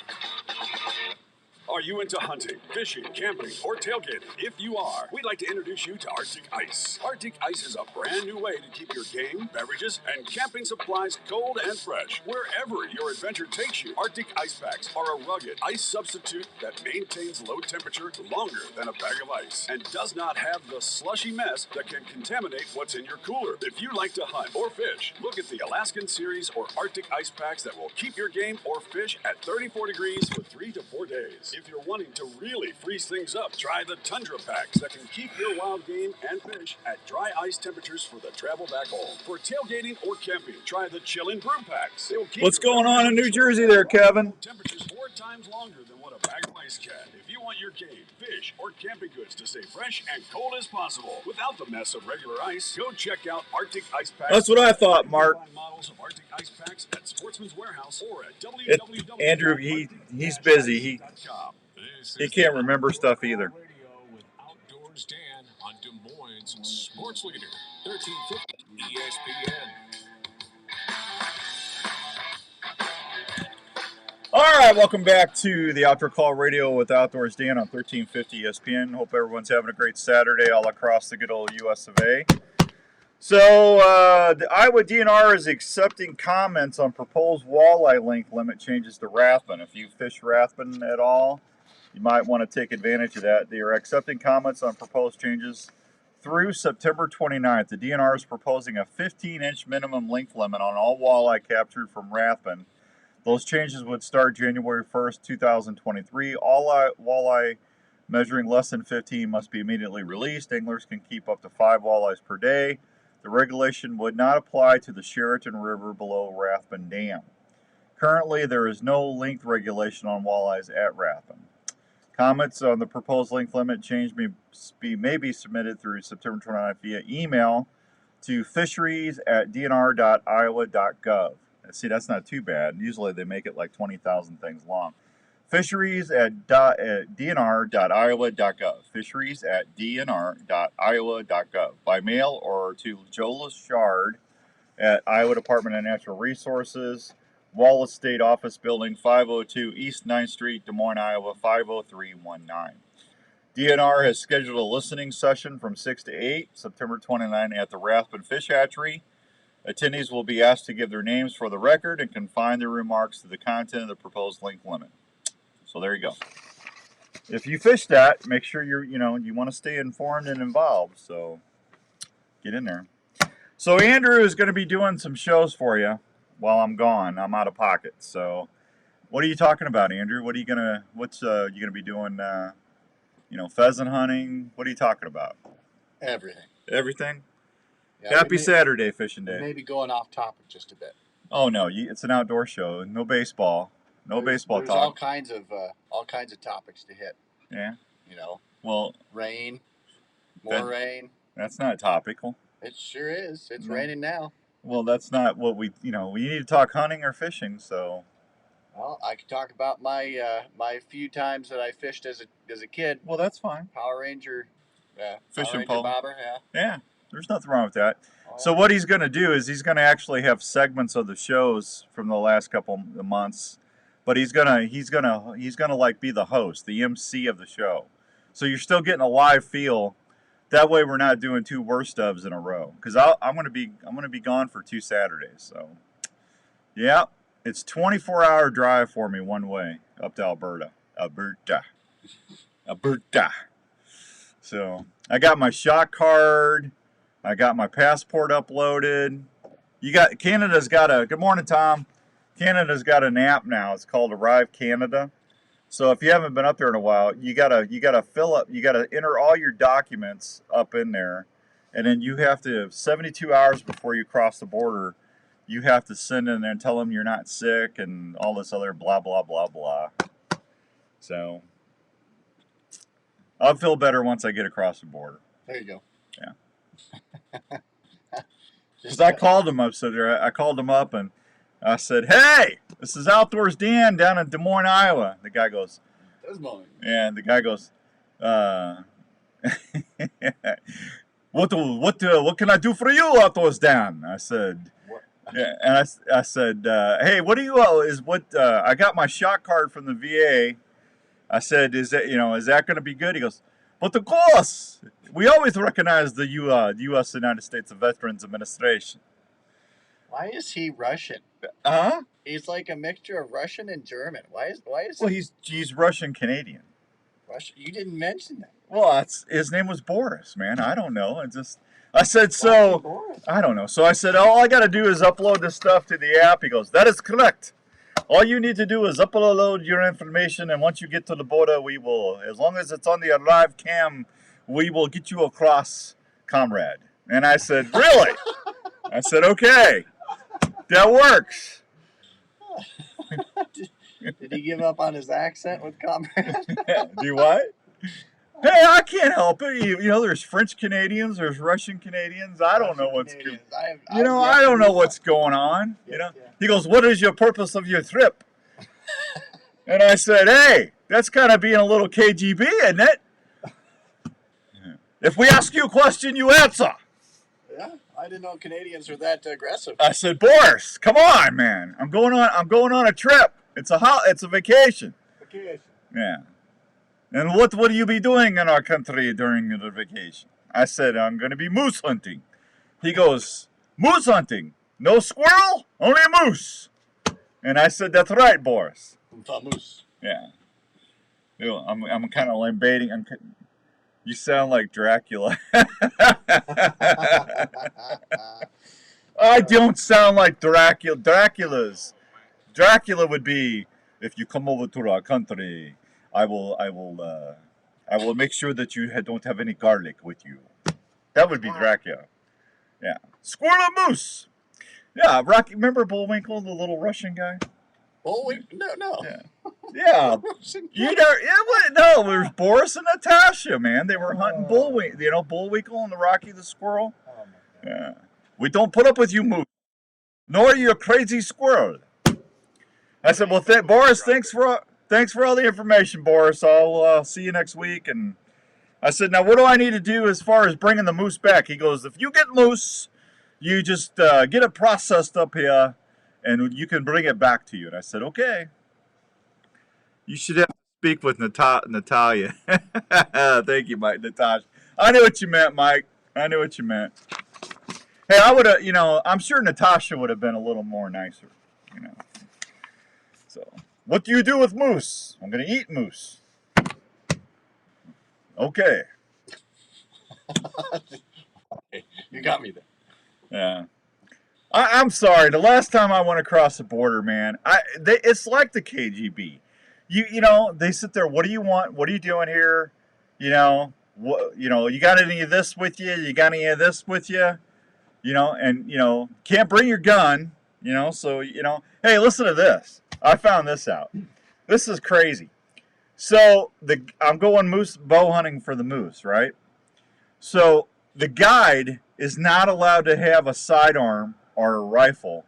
Are you into hunting, fishing, camping, or tailgating? If you are, we'd like to introduce you to Arctic Ice. Arctic Ice is a brand new way to keep your game, beverages, and camping supplies cold and fresh. Wherever your adventure takes you, Arctic Ice Packs are a rugged ice substitute that maintains low temperature longer than a bag of ice and does not have the slushy mess that can contaminate what's in your cooler. If you like to hunt or fish, look at the Alaskan Series or Arctic Ice Packs that will keep your game or fish at 34 degrees for 3 to 4 days. If you're wanting to really freeze things up, try the Tundra Packs that can keep your wild game and fish at dry ice temperatures for the travel back home. For tailgating or camping, try the Chill and Brew Packs. What's going on in New Jersey there, Kevin? Temperatures 4 times longer than what a bag of ice can. If you want your game, fish, or camping goods to stay fresh and cold as possible without the mess of regular ice, go check out Arctic Ice Packs. That's what I thought, Mark. Models of Arctic Ice Packs at Sportsman's Warehouse or at Andrew, he's busy. He can't remember stuff either. Outdoors Dan on Des Moines Sports Leader 1350 ESPN. All right, welcome back to the Outdoor Call Radio with Outdoors Dan on 1350 ESPN. Hope everyone's having a great Saturday all across the good old US of A. So, the Iowa DNR is accepting comments on proposed walleye length limit changes to Rathbun. If you fish Rathbun at all, you might want to take advantage of that. They are accepting comments on proposed changes through September 29th. The DNR is proposing a 15-inch minimum length limit on all walleye captured from Rathbun. Those changes would start January 1st, 2023. All walleye measuring less than 15 must be immediately released. Anglers can keep up to 5 walleyes per day. The regulation would not apply to the Sheraton River below Rathbun Dam. Currently, there is no length regulation on walleyes at Rathbun. Comments on the proposed length limit change may be submitted through September 29th via email to fisheries@dnr.iowa.gov. See, that's not too bad. Usually they make it like 20,000 things long. Fisheries@dnr.iowa.gov. Fisheries@dnr.iowa.gov. By mail or to Joe Lashard at Iowa Department of Natural Resources, Wallace State Office Building, 502 East 9th Street, Des Moines, Iowa, 50319. DNR has scheduled a listening session from 6 to 8, September 29 at the Rathbun Fish Hatchery. Attendees will be asked to give their names for the record and confine their remarks to the content of the proposed length limit. So there you go. If you fish that, make sure you want to stay informed and involved. So get in there. So Andrew is going to be doing some shows for you while I'm gone. I'm out of pocket. So what are you talking about, Andrew? What's you gonna be doing? Pheasant hunting. What are you talking about? Everything. Everything. Yeah, Happy Saturday fishing day. Maybe going off topic just a bit. Oh no, it's an outdoor show. No baseball. There's talk. All kinds of topics to hit. Yeah. Well, rain, more rain. That's not topical. It sure is. It's raining now. Well, that's not what we need to talk hunting or fishing. So. Well, I could talk about my few times that I fished as a kid. Well, that's fine. Power Ranger, fishing pole. Bobber, yeah. There's nothing wrong with that. So what he's going to do is he's going to actually have segments of the shows from the last couple of months, but he's gonna like be the host, the MC of the show. So you're still getting a live feel. That way we're not doing 2 worst ofs in a row. Because I'm gonna be gone for 2 Saturdays. So yeah, it's 24-hour drive for me one way up to Alberta. So I got my shot card. I got my passport uploaded. Canada's got a, good morning, Tom. Canada's got an app now. It's called Arrive Canada. So if you haven't been up there in a while, you gotta enter all your documents up in there, and then you have to 72 hours before you cross the border, you have to send in there and tell them you're not sick and all this other blah blah blah blah. So I'll feel better once I get across the border. There you go. Yeah. Because I called him up, I called him up and I said, "Hey, this is Outdoors Dan down in Des Moines, Iowa." The guy goes, Des Moines. And the guy goes, what can I do for you, Outdoors Dan? I said, what? Yeah, and I said, "Hey, what do you I got my shot card from the VA." I said, "Is that going to be good?" He goes, "But of course, we always recognize the U.S. United States Veterans Administration." Why is he Russian? Huh? He's like a mixture of Russian and German. Why is? Well, he's Russian Canadian. Russian? You didn't mention that. Well, his name was Boris, man. I don't know. I said so. I don't know. So I said, all I got to do is upload this stuff to the app. He goes, "That is correct. All you need to do is upload your information, and once you get to the border, we will, as long as it's on the Arrive cam, we will get you across, comrade." And I said, "Really?" I said, "Okay, that works." Did he give up on his accent with comrade? Do what? Hey, I can't help it. There's French Canadians, there's Russian Canadians. I don't know what's going on. I don't know what's going on. He goes, "What is your purpose of your trip?" And I said, "Hey, that's kind of being a little KGB, isn't it? If we ask you a question, you answer." Yeah, I didn't know Canadians were that aggressive. I said, "Boris, come on, man. I'm going on a trip. It's a vacation." Vacation. Yeah. "And what will you be doing in our country during the vacation?" I said, "I'm going to be moose hunting." He goes, "Moose hunting? No squirrel? Only a moose." And I said, "That's right, Boris." Moose. Yeah. I'm kind of lambating. You sound like Dracula. I don't sound like Dracula. Dracula would be, "If you come over to our country, I will make sure that you don't have any garlic with you." That would be Dracula. Yeah. Squirrel or moose? Yeah, Rocky. Remember Bullwinkle, the little Russian guy? No. Yeah. Yeah. You know, no, it was Boris and Natasha, man. They were hunting Bullwinkle and the Rocky the Squirrel. Yeah. We don't put up with you, Moose. Nor you a crazy squirrel. I said, well, Boris, thanks for all the information, Boris. I'll see you next week. And I said, now what do I need to do as far as bringing the moose back? He goes, if you get moose, you just get it processed up here, and you can bring it back to you. And I said, okay. You should have to speak with Natalia. Thank you, Mike. Natasha. I knew what you meant, Mike. I knew what you meant. Hey, I would have, I'm sure Natasha would have been a little more nicer, So, what do you do with moose? I'm going to eat moose. Okay. You got me there. Yeah. I'm sorry. The last time I went across the border, man, it's like the KGB. They sit there. What do you want? What are you doing here? You got any of this with you? You got any of this with you? Can't bring your gun. So hey, listen to this. I found this out. This is crazy. So I'm going bow hunting for the moose, right? So the guide is not allowed to have a sidearm or a rifle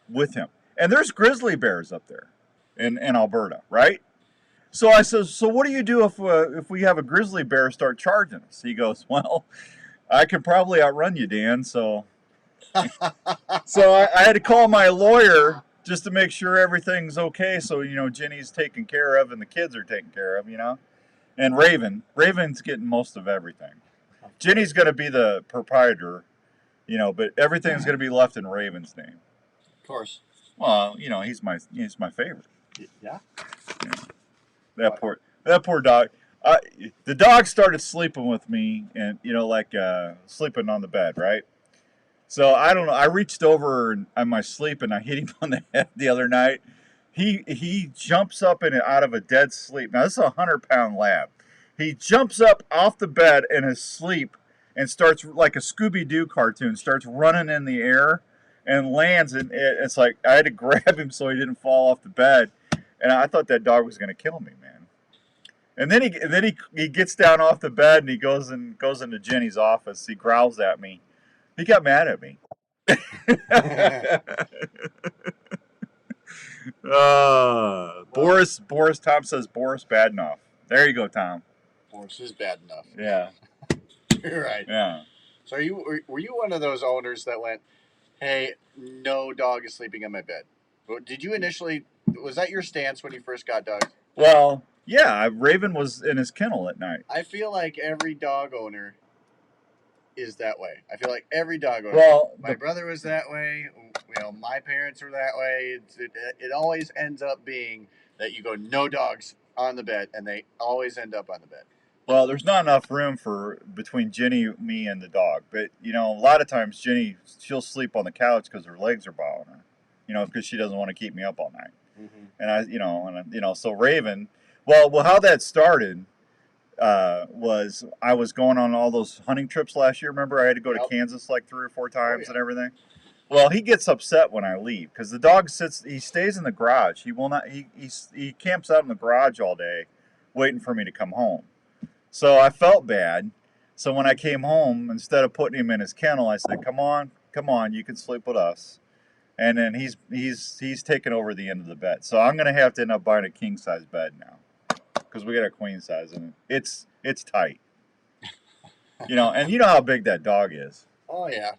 with him. And there's grizzly bears up there in Alberta, right? So I said, so what do you do if we have a grizzly bear start charging us? He goes, well, I can probably outrun you, Dan. So I had to call my lawyer just to make sure everything's okay. So, Jenny's taken care of and the kids are taken care of, And Raven's getting most of everything. Jenny's going to be the proprietor, but everything's going to be left in Raven's name. Of course. Well, he's my favorite. Yeah. That poor dog. The dog started sleeping with me, and sleeping on the bed, right? So I don't know. I reached over in my sleep and I hit him on the head the other night. He jumps up out of a dead sleep. Now this is a 100-pound lab. He jumps up off the bed in his sleep and starts like a Scooby-Doo cartoon. Starts running in the air and lands. And it's like I had to grab him so he didn't fall off the bed. And I thought that dog was going to kill me, man. And then he gets down off the bed and he goes into Jenny's office. He growls at me. He got mad at me. Boris. Tom says Boris bad enough. There you go, Tom. Boris is bad enough. Yeah. You're right. Yeah. So were you one of those owners that went, hey, no dog is sleeping in my bed? Did you initially, was that your stance when you first got dogs? Well, yeah, Raven was in his kennel at night. I feel like every dog owner is that way. I feel like every dog owner. Well, my brother was that way. My parents were that way. It always ends up being that you go no dogs on the bed, and they always end up on the bed. Well, there's not enough room between Jenny, me, and the dog. But a lot of times Jenny, she'll sleep on the couch because her legs are bothering her. Because she doesn't want to keep me up all night. Mm-hmm. And so Raven. Well, how that started was I was going on all those hunting trips last year. Remember, I had to go to Kansas like 3 or 4 times and everything. Well, he gets upset when I leave because the dog he stays in the garage. He will not. He camps out in the garage all day, waiting for me to come home. So I felt bad. So when I came home, instead of putting him in his kennel, I said, "Come on, you can sleep with us." And then he's taken over the end of the bed. So I'm gonna have to end up buying a king size bed now because we got a queen size and it's tight. And you know how big that dog is. Oh yeah.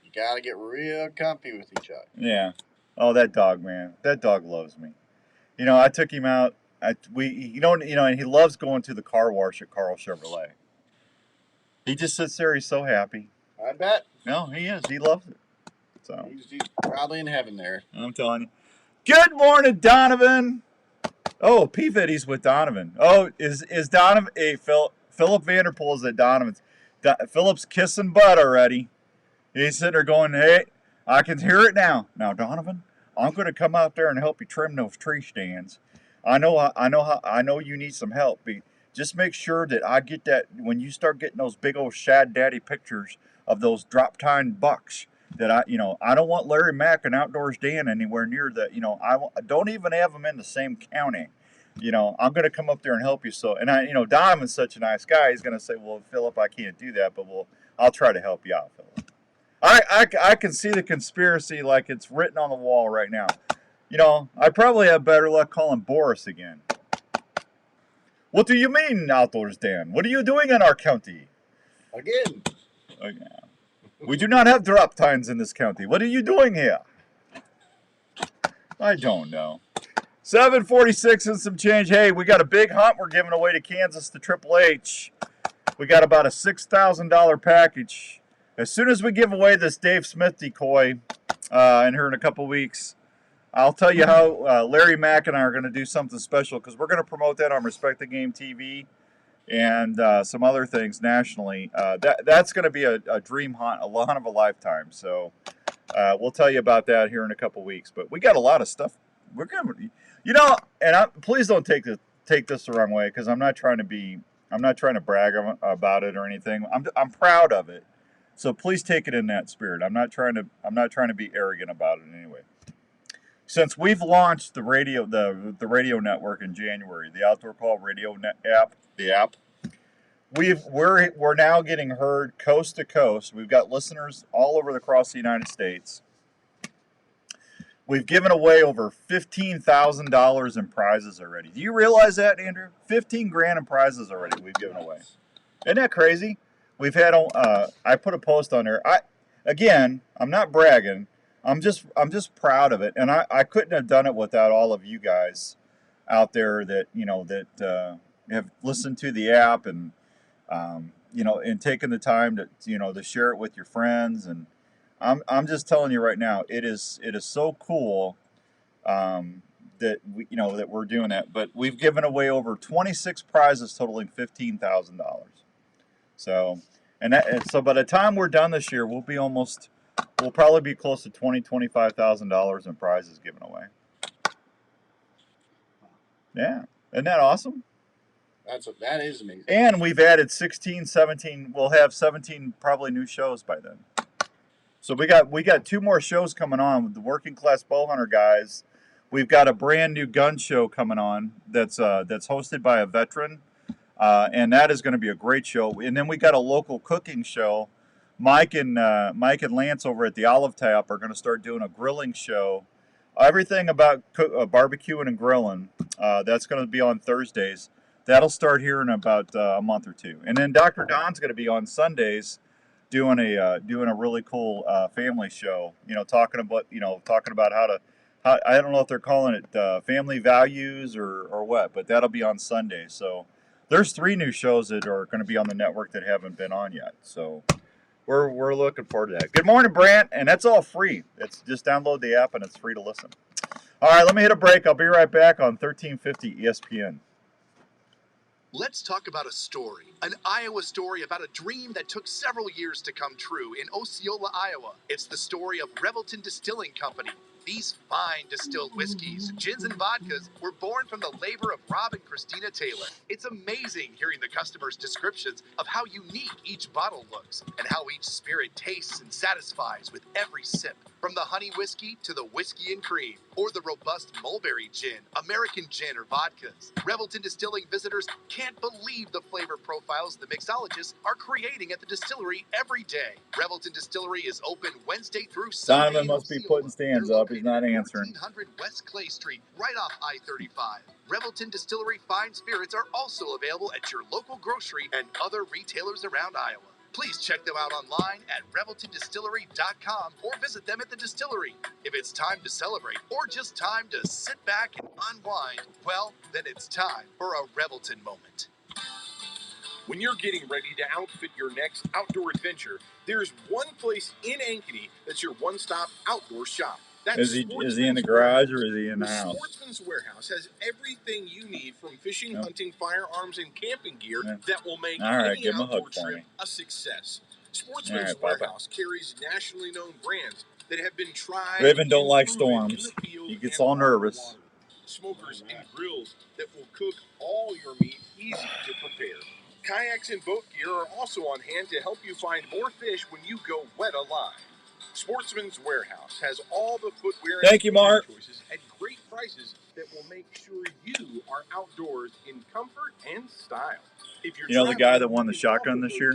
You gotta get real comfy with each other. Yeah. Oh, that dog, man. That dog loves me. I took him out. And he loves going to the car wash at Carl Chevrolet. He just sits there. He's so happy. I bet. No, he is. He loves it. So he's probably in heaven there. I'm telling you. Good morning, Donovan. Oh, P-Fitty's with Donovan. Oh, is Donovan? Hey, Philip Vanderpool is at Donovan's. Philip's kissing butt already. He's sitting there going, hey, I can hear it now. Now, Donovan, I'm going to come out there and help you trim those tree stands. I know you need some help. Just make sure that I get that when you start getting those big old Shad Daddy pictures of those drop tine bucks. that I don't want Larry Mack and Outdoors Dan anywhere near that. I don't even have them in the same county. I'm going to come up there and help you. So, and Diamond's such a nice guy. He's going to say, well, Philip, I can't do that, but I'll try to help you out, Philip. I can see the conspiracy like it's written on the wall right now. I probably have better luck calling Boris again. What do you mean, Outdoors Dan? What are you doing in our county? Again. Okay. We do not have drop tines in this county. What are you doing here? I don't know. 746 and some change. Hey, we got a big hunt we're giving away to Kansas to Triple H. We got about a $6,000 package. As soon as we give away this Dave Smith decoy in here in a couple weeks, I'll tell you how Larry Mack and I are going to do something special because we're going to promote that on Respect the Game TV and some other things nationally. That's going to be a dream hunt, a hunt of a lifetime. So we'll tell you about that here in a couple weeks. But we got a lot of stuff. We're going to, please don't take this the wrong way because I'm not trying to brag about it or anything. I'm proud of it. So please take it in that spirit. I'm not trying to be arrogant about it anyway. Since we've launched the radio network in January, the Outdoor Call Radio app, we're now getting heard coast to coast. We've got listeners all over across the United States. We've given away over $15,000 in prizes already. Do you realize that, Andrew? 15 grand in prizes already we've given away. Isn't that crazy? We've had I put a post on there. I'm not bragging. I'm just proud of it, and I couldn't have done it without all of you guys out there that have listened to the app and and taken the time to share it with your friends. And I'm just telling you right now, it is so cool that we're doing that. But we've given away over 26 prizes totaling $15,000. So so by the time we're done this year, we'll probably be close to $25,000 in prizes given away. Yeah. Isn't that awesome? That is amazing. And we've added 16, 17. We'll have 17 probably new shows by then. So we got 2 more shows coming on with the Working Class Bowhunter guys. We've got a brand new gun show coming on that's hosted by a veteran, and that is going to be a great show. And then we got a local cooking show. Mike and Lance over at the Olive Tap are going to start doing a grilling show. Everything about barbecuing and grilling. That's going to be on Thursdays. That'll start here in about a month or 2. And then Dr. Don's going to be on Sundays doing a really cool family show. Talking about how I don't know if they're calling it family values or what, but that'll be on Sunday. So there's 3 new shows that are going to be on the network that haven't been on yet. So we're looking forward to that. Good morning, Brant, and that's all free. It's just download the app and it's free to listen. All right, let me hit a break. I'll be right back on 1350 ESPN. Let's talk about a story, an Iowa story about a dream that took several years to come true in Osceola, Iowa. It's the story of Revelton Distilling Company. These fine distilled whiskeys, gins, and vodkas were born from the labor of Rob and Christina Taylor. It's amazing hearing the customers' descriptions of how unique each bottle looks and how each spirit tastes and satisfies with every sip. From the honey whiskey to the whiskey and cream, or the robust mulberry gin, American gin, or vodkas. Revelton Distilling visitors can't believe the flavor profiles the mixologists are creating at the distillery every day. Revelton Distillery is open Wednesday through Sunday. Donovan must be putting stands up. He's not answering. 1400 West Clay Street, right off I-35. Revelton Distillery fine spirits are also available at your local grocery and other retailers around Iowa. Please check them out online at ReveltonDistillery.com or visit them at the distillery. If it's time to celebrate or just time to sit back and unwind, well, then it's time for a Revelton moment. When you're getting ready to outfit your next outdoor adventure, there's one place in Ankeny that's your one-stop outdoor shop. Is he in the garage or is he in the house? Sportsman's Warehouse has everything you need from fishing, hunting, firearms, and camping gear that will make any outdoor trip a success. Sportsman's Warehouse carries nationally known brands that have been tried. Raven don't like storms. He gets all nervous. Smokers and grills that will cook all your meat easy to prepare. Kayaks and boat gear are also on hand to help you find more fish when you go wet alive. Sportsman's Warehouse has all the footwear Thank you, Mark. choices at great prices that will make sure you are outdoors in comfort and style. If you're You know the guy that won the shotgun this year?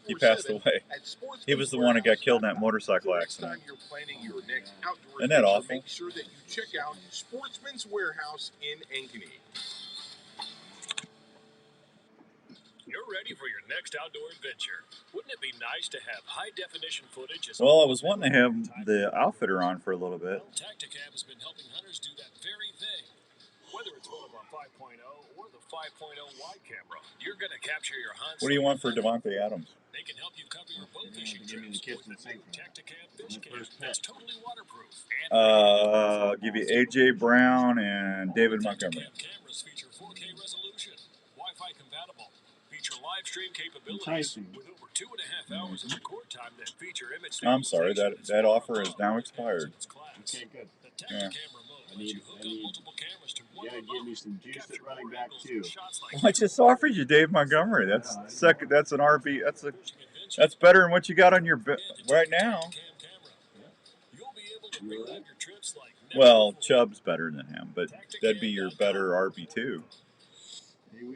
He passed away. He was the one that got killed in that motorcycle accident. Isn't that awful? Make sure that you check out Sportsman's Warehouse in Ankeny. You're ready for your next outdoor adventure. Wouldn't it be nice to have high-definition footage? Well, I was wanting to have the outfitter on for a little bit. Well, Tacticam has been helping hunters do that very thing. Whether it's one of our 5.0 or the 5.0 wide camera, you're going to capture your hunts. What do you want for Devontae Adams? They can help you cover your bow fishing trips with the new Tacticam fish cam that's totally waterproof. Give you AJ Brown and David Montgomery. Tacticam cameras feature 4K resolution, Wi-Fi compatible, feature live stream capabilities with over 2.5 hours of record time that feature image. I'm sorry, that offer is now expired. Okay, good. The Tacticam remote lets you hook up multiple cameras to one You gotta give me some juice at running back too. Well, I just offered you Dave Montgomery. That's second. That's an RB. That's better than what you got on your right now. Well, Chubb's better than him, but that'd be your better RB2.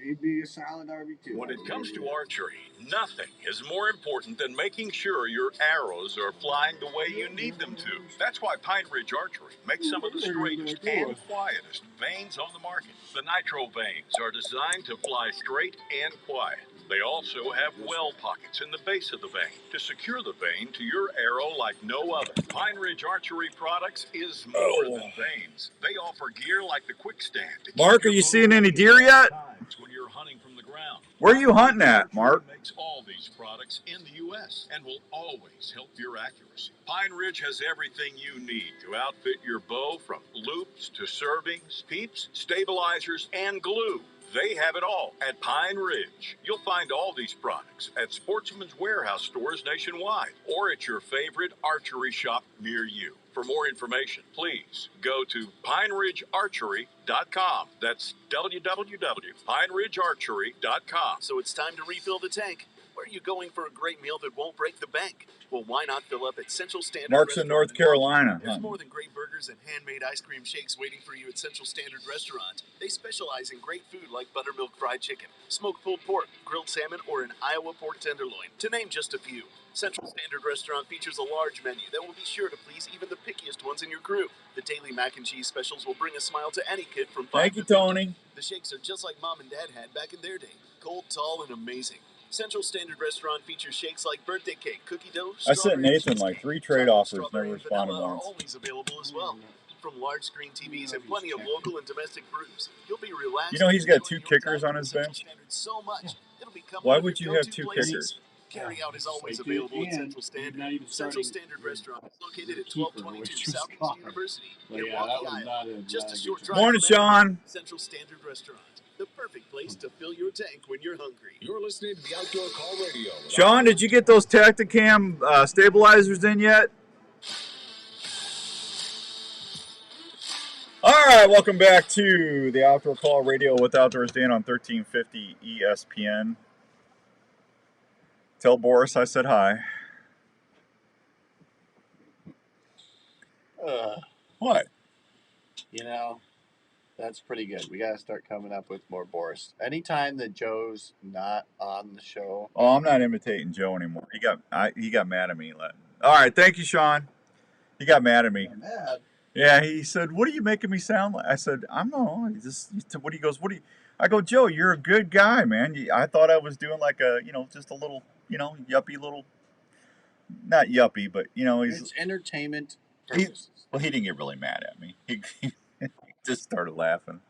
He'd be a solid RB2. When it comes to archery, nothing is more important than making sure your arrows are flying the way you need them to. That's why Pine Ridge Archery makes some of the straightest and quietest vanes on the market. The nitro vanes are designed to fly straight and quiet. They also have well pockets in the base of the vane to secure the vane to your arrow like no other. Pine Ridge Archery Products is more than vanes. They offer gear like the quick stand. Mark, are you seeing any deer yet? When you're hunting from the ground. Where are you hunting at, Mark? Makes all these products in the U.S. and will always help your accuracy. Pine Ridge has everything you need to outfit your bow, from loops to servings, peeps, stabilizers, and glue. They have it all at Pine Ridge. You'll find all these products at Sportsman's Warehouse stores nationwide or at your favorite archery shop near you. For more information, please go to pineridgearchery.com. That's www.pineridgearchery.com. So it's time to refill the tank. Where are you going for a great meal that won't break the bank? Well, why not fill up at Central Standard Mark's in Restaurant North Carolina. There's more than great burgers and handmade ice cream shakes waiting for you at Central Standard Restaurant. They specialize in great food like buttermilk fried chicken, smoked pulled pork, grilled salmon, or an Iowa pork tenderloin, to name just a few. Central Standard Restaurant features a large menu that will be sure to please even the pickiest ones in your crew. The daily mac and cheese specials will bring a smile to any kid from 5 Thank to you, 50. Tony. The shakes are just like Mom and Dad had back in their day. Cold, tall, and amazing. Central Standard Restaurant features shakes like birthday cake, cookie dough, I sent Nathan like 3 trade offers, never responded are once. always available as well. From large screen TVs and plenty of local and domestic brews, you'll be relaxed. You know he's got 2 kickers on his bench? So much, it'll become Why one of would your you have go-to 2 places. kickers? Carry out is always available at Central Standard. Central Standard Restaurant is located at 1222 Southeast University in Waukee, Iowa. Just a short drive. Morning, Sean. Central Standard Restaurant, the perfect place to fill your tank when you're hungry. You're listening to the Outdoor Call Radio. Sean, did you get those Tacticam stabilizers in yet? All right, welcome back to the Outdoor Call Radio with Outdoors Dan on 1350 ESPN. Tell Boris I said hi. What? You know, that's pretty good. We got to start coming up with more Boris. Anytime that Joe's not on the show. Oh, I'm not imitating Joe anymore. He got mad at me. All right, thank you, Sean. He got mad at me. Mad? Yeah, he said, "What are you making me sound like?" I said, "I'm not." What he goes, "What do you?" I go, "Joe, you're a good guy, man. I thought I was doing like a, just a little, yuppie little, not yuppie, but It's entertainment purposes. Well, he didn't get really mad at me. He just started laughing.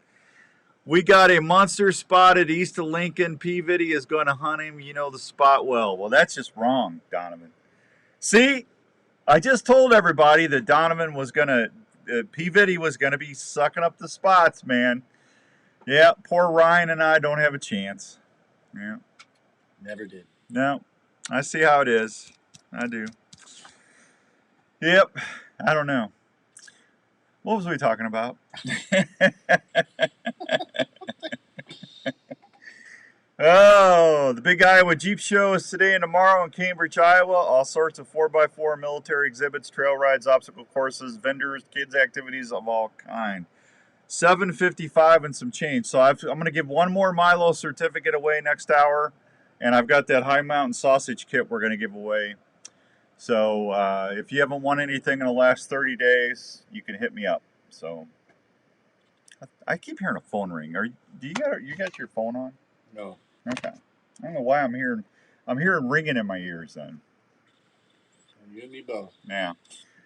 We got a monster spotted east of Lincoln. Peavity is going to hunt him. You know the spot well. Well, that's just wrong, Donovan. See, I just told everybody that Donovan was going to, Peavity was going to be sucking up the spots, man. Yeah, poor Ryan and I don't have a chance. Yeah. Never did. No, I see how it is. I do. Yep, I don't know. What was we talking about? Oh, the Big Iowa Jeep Show is today and tomorrow in Cambridge, Iowa. All sorts of 4x4 military exhibits, trail rides, obstacle courses, vendors, kids' activities of all kind. $7.55 and some change. So I'm going to give one more Milo certificate away next hour, and I've got that High Mountain sausage kit we're going to give away. So if you haven't won anything in the last 30 days, you can hit me up. So I keep hearing a phone ring. You got your phone on? No. Okay. I don't know why I'm hearing ringing in my ears then. You and me both. Yeah.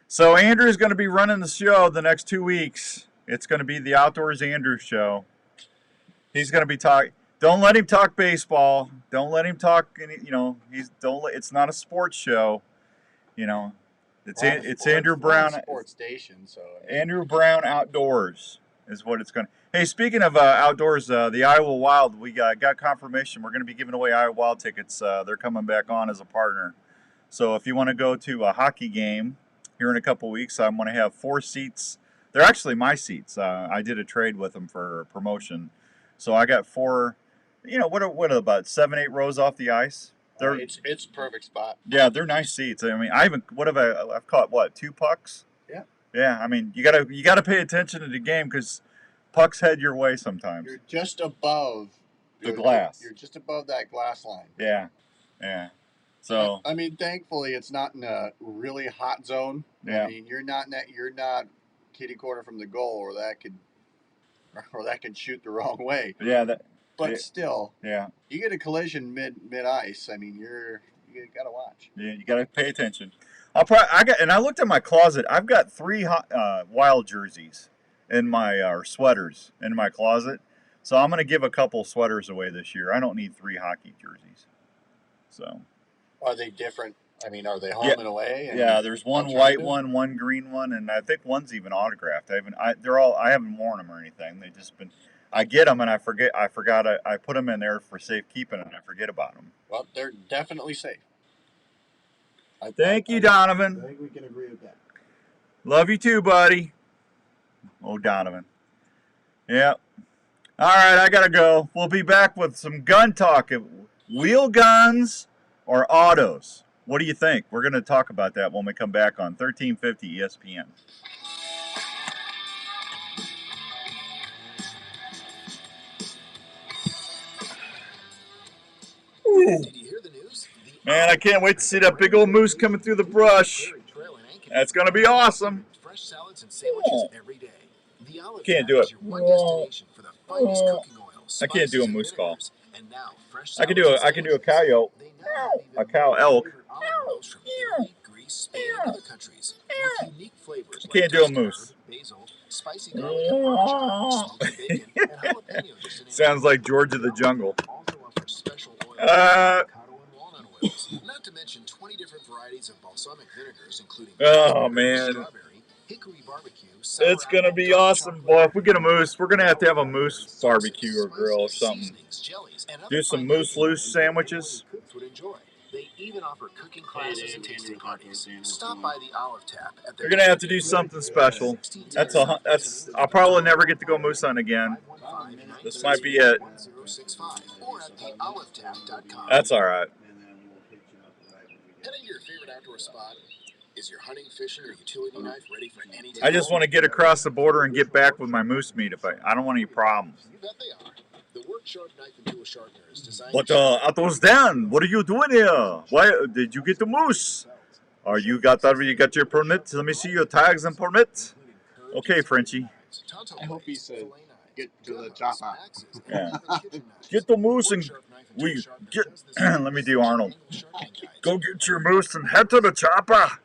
So Andrew's going to be running the show the next 2 weeks. It's going to be the Outdoors Andrew Show. He's going to be talking. Don't let him talk baseball. Don't let him talk. It's not a sports show. It's Andrew Brown. Sports station. So Andrew Brown Outdoors is what it's going to. Hey, speaking of outdoors, the Iowa Wild, we got confirmation. We're going to be giving away Iowa Wild tickets. They're coming back on as a partner. So if you want to go to a hockey game here in a couple weeks, I'm going to have 4 seats. They're actually my seats. I did a trade with them for promotion. So I got 4, what are about 7, 8 rows off the ice? It's a perfect spot. Yeah, they're nice seats. I mean, I've caught 2 pucks? Yeah. Yeah, I mean, you gotta pay attention to the game because pucks head your way sometimes. You're just above the glass. You're just above that glass line. Yeah. So I mean, thankfully, it's not in a really hot zone. Yeah. I mean, you're not kitty corner from the goal, or that could shoot the wrong way. Yeah. Still, yeah, you get a collision mid ice. I mean, you gotta watch. Yeah, you gotta pay attention. I looked at my closet. I've got 3 Wild jerseys in my sweaters in my closet. So I'm gonna give a couple sweaters away this year. I don't need 3 hockey jerseys. So. Are they different? I mean, are they home and away? Yeah, there's one white one green one, and I think one's even autographed. I haven't worn them or anything. They just been. I get them and I forget. I put them in there for safekeeping and I forget about them. Well, they're definitely safe. Thank you, Donovan. I think we can agree with that. Love you too, buddy. Oh, Donovan. Yep. All right, I gotta go. We'll be back with some gun talk. Wheel guns or autos? What do you think? We're gonna talk about that when we come back on 1350 ESPN. Did you hear the news? Man, I can't wait to see that big old moose coming through the brush. That's going to be awesome. Fresh salads and sandwiches every day. The Olive Can't do it. One destination for the finest cooking oils, I can't do a moose call. And now, fresh I can do a coyote. A cow elk. from Italy, Greece, Spain, and other countries. With unique flavors I can't do a moose. Basil, spicy garlic and parmesan, smoky bacon, and jalapeno, just to name Sounds like George of the Jungle. Also offers special oils, avocado and walnut oils. Not to mention 20 different varieties of balsamic vinegars, including man. strawberry, hickory barbecue. It's going to be awesome, boy. If we get a moose, we're going to have a moose barbecue or grill or something. Do some moose loose sandwiches. They even offer cooking classes and tasting parties. Stop by the Olive Tap at We're going to have to do something special. I'll probably never get to go moose hunt again. This might be it. That's all right. Heading to your favorite outdoor spot? Is your hunting, fishing, or utility knife ready for any time? I just want to get across the border and get back with my moose meat. I don't want any problems. You bet they are. The Work Sharp Knife and Tool Sharpener is designed. But Outdoors Dan, what are you doing here? Why did you get the moose? You got your permit? Let me see your tags and permit. Okay, Frenchie. I hope he said get to the chopper. Yeah. Get the moose and let me do Arnold. Go get your moose and head to the chopper.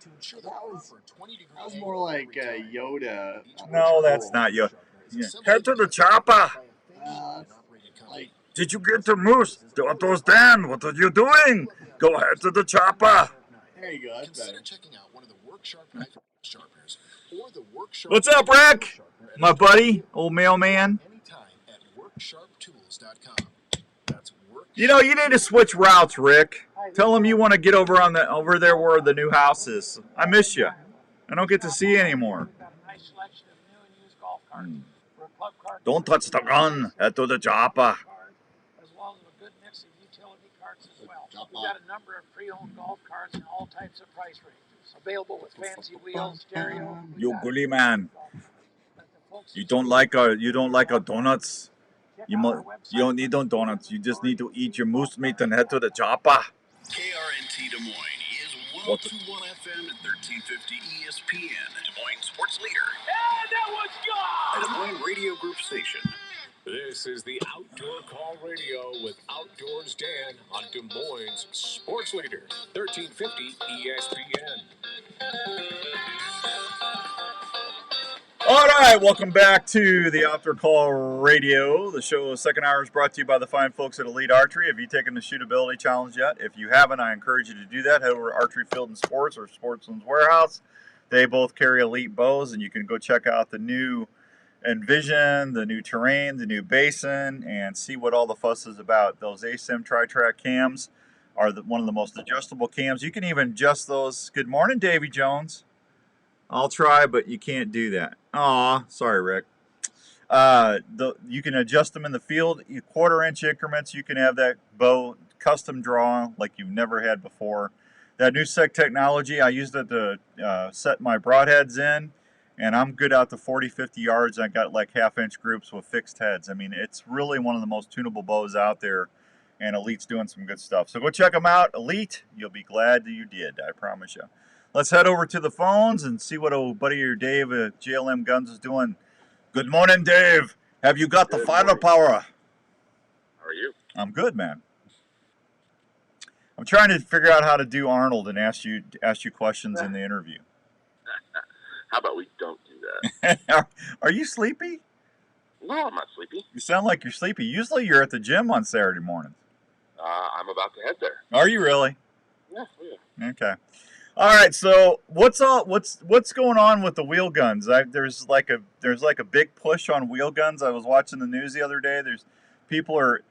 That was more like Yoda. No, that's not Yoda. Yeah. Head to the chopper. Did you get the moose? Outdoors Dan, what are you doing? Go ahead to the chopper. There you go. Consider checking out one of the Work Sharp Knife Sharpeners or the Work Sharp. What's up, Rick? My buddy, old mailman. Anytime at worksharptools.com. That's work. You need to switch routes, Rick. Tell him you want to get over there where the new house is. I miss you. I don't get to see you anymore. Don't touch the gun. Head to the chopper. As well as a good mix of We've got a number of pre-owned golf carts in all types of price ranges, available with fancy wheels, stereo. You gully man. You don't like our donuts. You don't donuts. You just need to eat your moose meat and head to the chopper. KRNT Des Moines is 102.1 FM and 1350 ESPN, Des Moines sports leader. And that was A gone! Des Moines radio group station. This is the Outdoor Call Radio with Outdoors Dan on Des Moines Sports Leader, 1350 ESPN. All right, welcome back to the Outdoor Call Radio. The show's second hour is brought to you by the fine folks at Elite Archery. Have you taken the shootability challenge yet? If you haven't, I encourage you to do that. Head over to Archery Field and Sports or Sportsman's Warehouse. They both carry elite bows, and you can go check out the new Envision, the new Terrain, the new Basin, and see what all the fuss is about. Those ASIM tri-track cams are one of the most adjustable cams. You can even adjust those. Good morning, Davy Jones. I'll try, but you can't do that. Aw, sorry, Rick. You can adjust them in the field. 1/4-inch increments. You can have that bow custom draw like you've never had before. That new SEC technology, I used it to set my broadheads in, and I'm good out to 40, 50 yards. I got like 1/2-inch groups with fixed heads. I mean, it's really one of the most tunable bows out there, and Elite's doing some good stuff. So go check them out. Elite, you'll be glad that you did, I promise you. Let's head over to the phones and see what old buddy your Dave at JLM Guns is doing. Good morning, Dave. Have you got the firepower? How are you? I'm good, man. I'm trying to figure out how to do Arnold and ask you questions in the interview. How about we don't do that? Are you sleepy? No, I'm not sleepy. You sound like you're sleepy. Usually you're at the gym on Saturday mornings. I'm about to head there. Are you really? Yeah. Okay. All right. So what's going on with the wheel guns? There's like a big push on wheel guns. I was watching the news the other day. There's people are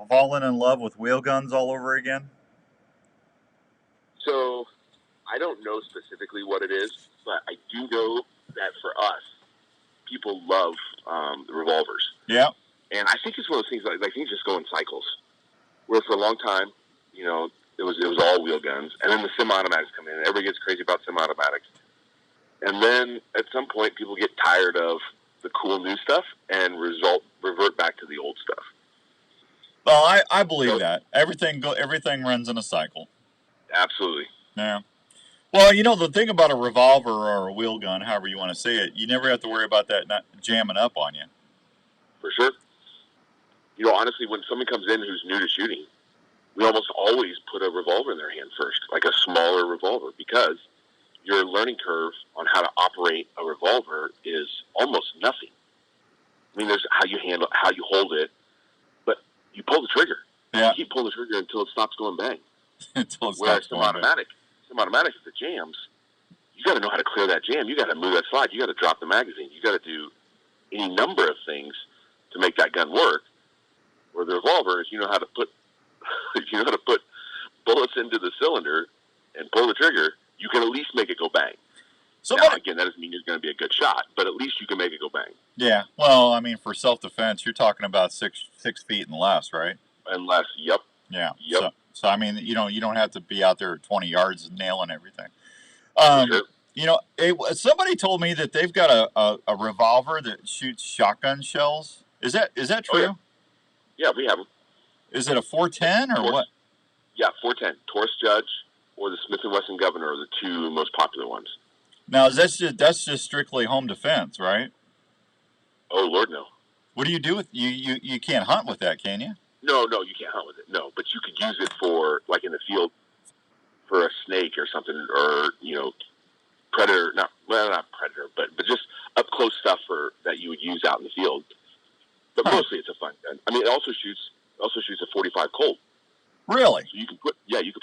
falling in love with wheel guns all over again. So I don't know specifically what it is, but I do know that for us, people love the revolvers. Yeah. And I think it's one of those things like things just go in cycles. Where for a long time, it was all wheel guns, and then the semi-automatics come in, and everybody gets crazy about semi-automatics. And then at some point, people get tired of the cool new stuff and revert back to the old stuff. Well, I believe that everything runs in a cycle. Absolutely. Yeah. Well, the thing about a revolver or a wheel gun, however you want to say it, you never have to worry about that not jamming up on you. For sure. Honestly, when someone comes in who's new to shooting, we almost always put a revolver in their hand first, like a smaller revolver, because your learning curve on how to operate a revolver is almost nothing. I mean, there's how you hold it, but you pull the trigger. Yeah. You keep pulling the trigger until it stops going bang. Until it Whereas stops going bang. Semi-automatic, if it jams, you got to know how to clear that jam. You got to move that slide. You got to drop the magazine. You got to do any number of things to make that gun work. Where the revolver is, you know how to put bullets into the cylinder and pull the trigger. You can at least make it go bang. Now, again, that doesn't mean you're going to be a good shot, but at least you can make it go bang. Yeah. Well, I mean, for self-defense, you're talking about 6 feet and less, right? And less. Yep. Yeah. Yep. So I mean, you don't have to be out there 20 yards nailing everything. Sure. Somebody told me that they've got a revolver that shoots shotgun shells. Is that true? Oh, yeah, we have them. Is it a 410 or what? Yeah, 410. Taurus Judge or the Smith & Wesson Governor are the two most popular ones. Now, that's just strictly home defense, right? Oh, Lord, no. What do you do with you can't hunt with that, can you? No, you can't hunt with it. No, but you could use it for, like in the field, for a snake or something, or, predator, not predator, but just up close stuff that you would use out in the field. But mostly it's a fun gun. I mean, it also shoots a 45 Colt. Really? So you can put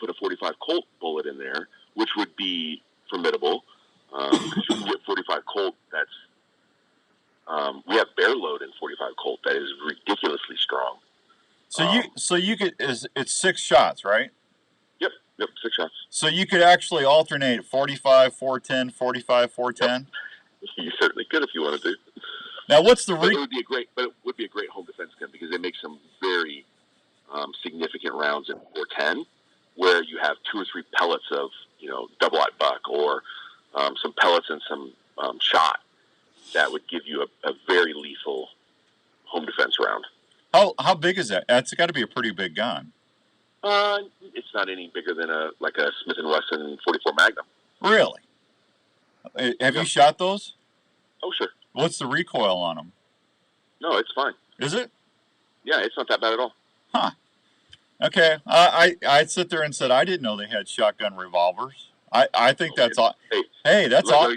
a 45 Colt bullet in there, which would be formidable. Because you can get 45 Colt that's we have bear load in 45 Colt that is ridiculously strong. So you could it's 6 shots, right? Yep, 6 shots. So you could actually alternate 45, 410, 45, 410. Yep. You certainly could if you wanted to. Now, what's the it would be a great home defense gun because it makes some very significant rounds in 410, where you have 2 or 3 pellets of, double-aught buck or some pellets and some shot that would give you a very lethal home defense round. How big is that? That's got to be a pretty big gun. It's not any bigger than a Smith & Wesson 44 Magnum. Really? Have you shot those? Oh, sure. What's the recoil on them? No, it's fine. Is it? Yeah, it's not that bad at all. Huh. Okay. I sit there and said I didn't know they had shotgun revolvers. I think that's all. Hey, that's all.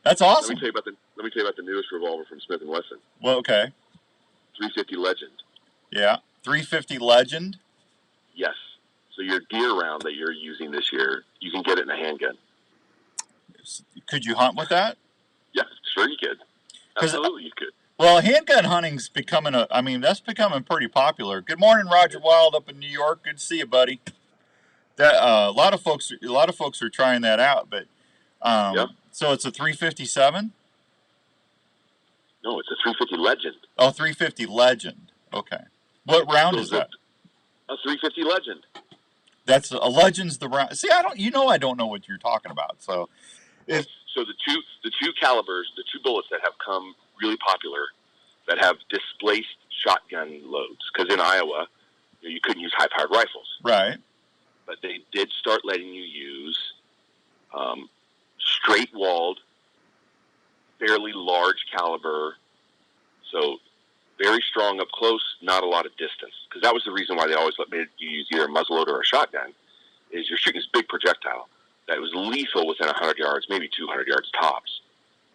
That's awesome. Let me tell you about the newest revolver from Smith & Wesson. Well, okay. 350 Legend. Yeah, 350 Legend. Yes. So your deer round that you're using this year, you can get it in a handgun. Could you hunt with that? Yeah, sure you could. Absolutely you could. Well, handgun hunting's becoming that's becoming pretty popular. Good morning, Roger Wild up in New York. Good to see you, buddy. That a lot of folks are trying that out, but so it's a 357? No, it's a 350 Legend. Oh, 350 Legend. Okay. What round is that? A 350 Legend. That's a Legend's the round. See, I don't know what you're talking about. So the two calibers, the 2 bullets that have come really popular that have displaced shotgun loads, because in Iowa you couldn't use high-powered rifles. Right. But they did start letting you use straight-walled, fairly large caliber, so very strong up close, not a lot of distance. Because that was the reason why they always made you use either a muzzleloader or a shotgun, is you're shooting this big projectile that was lethal within 100 yards, maybe 200 yards tops,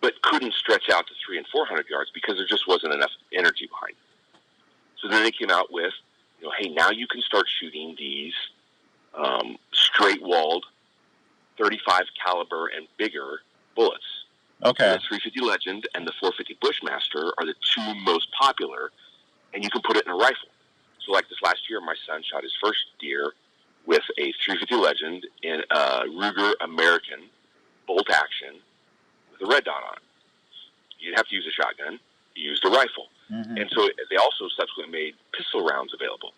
but couldn't stretch out to 300 and 400 yards because there just wasn't enough energy behind it. So then they came out with, hey, now you can start shooting these straight-walled 35 caliber and bigger bullets. Okay. So the 350 Legend and the 450 Bushmaster are the 2 most popular, and you can put it in a rifle. So like this last year, my son shot his first deer with a 350 Legend in a Ruger American bolt action with a red dot on it. You didn't have to use a shotgun. You used a rifle. Mm-hmm. And so they also subsequently made pistol rounds available.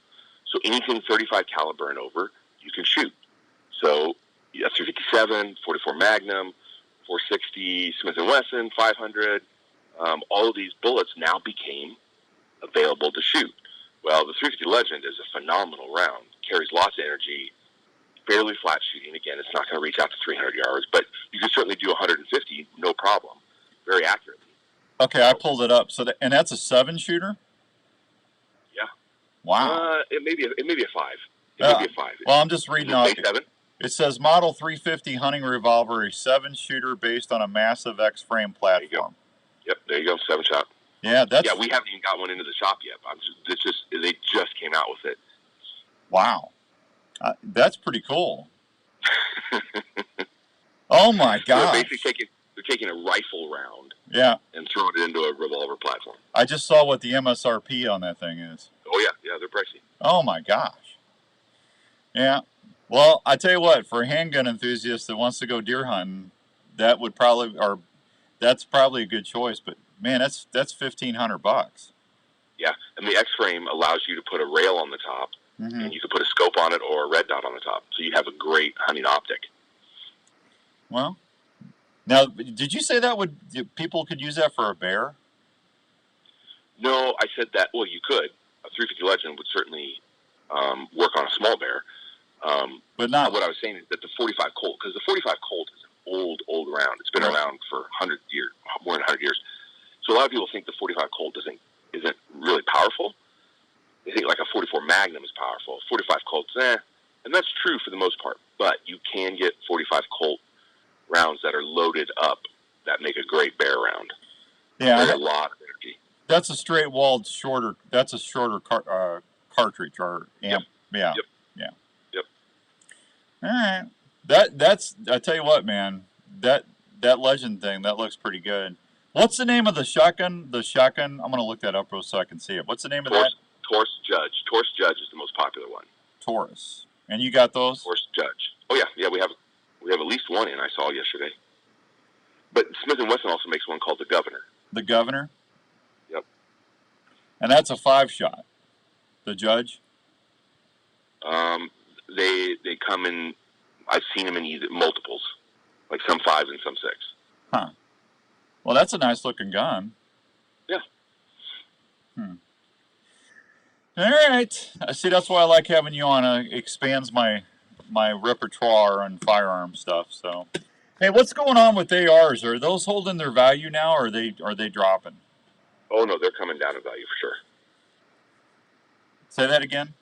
So anything 35 caliber and over, you can shoot. So 357, 44 Magnum, 460 Smith & Wesson, 500, all of these bullets now became available to shoot. Well, the 350 Legend is a phenomenal round. Carries lots of energy, fairly flat shooting. Again, it's not going to reach out to 300 yards, but you can certainly do 150, no problem, very accurately. Okay, I pulled it up. So and that's a 7-shooter? Yeah. Wow. It may be a 5. It may be a 5. Well, I'm just reading off. 7? It says Model 350 hunting revolver, a 7-shooter based on a massive X-frame platform. There you go. Yep, there you go, 7-shot. Yeah, we haven't even got one into the shop yet. They just came out with it. Wow, that's pretty cool. Oh my god! They're basically taking a rifle round, and throwing it into a revolver platform. I just saw what the MSRP on that thing is. Oh yeah, they're pricey. Oh my gosh. Yeah. Well, I tell you what, for a handgun enthusiast that wants to go deer hunting, that's probably a good choice. But man, that's $1,500. Yeah, and the X-frame allows you to put a rail on the top, mm-hmm. and you can put a scope on it or a red dot on the top, so you have a great hunting optic. Well, now, did you say that people could use that for a bear? No, I said that. Well, you could. A 350 Legend would certainly work on a small bear. But not. What I was saying is that the 45 Colt, because the 45 Colt is an old round. It's been around for 100 years, more than 100 years. So a lot of people think the 45 Colt isn't really powerful. They think like a 44 Magnum is powerful. 45 Colt's and that's true for the most part. But you can get 45 Colt rounds that are loaded up that make a great bear round. Yeah, a lot of energy. That's a straight walled shorter. That's a shorter cartridge or amp. Yep. Yeah. Yep. All right. That's. I tell you what, man. That Legend thing that looks pretty good. What's the name of the shotgun? I'm going to look that up so I can see it. What's the name of that? Taurus Judge. Taurus Judge is the most popular one. Taurus. And you got those? Taurus Judge. Oh yeah. We have at least one in. I saw yesterday. But Smith & Wesson also makes one called the Governor. The Governor? Yep. And that's a 5-shot. The Judge? They come in. I've seen them in either multiples, like some 5s and some 6. Huh. Well, that's a nice looking gun. Yeah. All right. I see. That's why I like having you on. It expands my repertoire on firearm stuff. So, hey, what's going on with ARs? Are those holding their value now, or are they dropping? Oh no, they're coming down in value for sure. Say that again.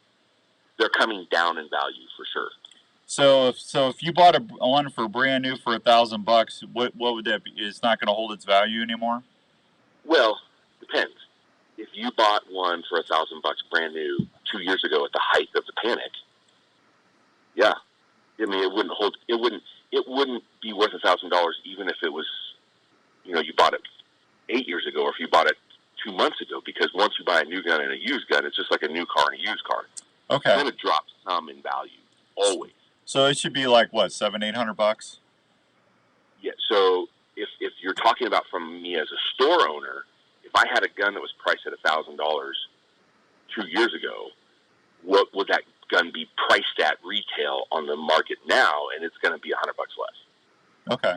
They're coming down in value for sure. So if you bought one for brand new for $1,000, what would that be? It's not going to hold its value anymore. Well, depends. If you bought one for $1,000 brand new 2 years ago at the height of the panic, yeah, I mean it wouldn't hold. It wouldn't be worth $1,000 even if it was, you bought it 8 years ago, or if you bought it 2 months ago. Because once you buy a new gun and a used gun, it's just like a new car and a used car. Okay. It's going to drop some in value always. So it should be like what, $700-800? Yeah. So if you're talking about from me as a store owner, if I had a gun that was priced at $1,000 2 years ago, what would that gun be priced at retail on the market now? And it's going to be $100 less. Okay.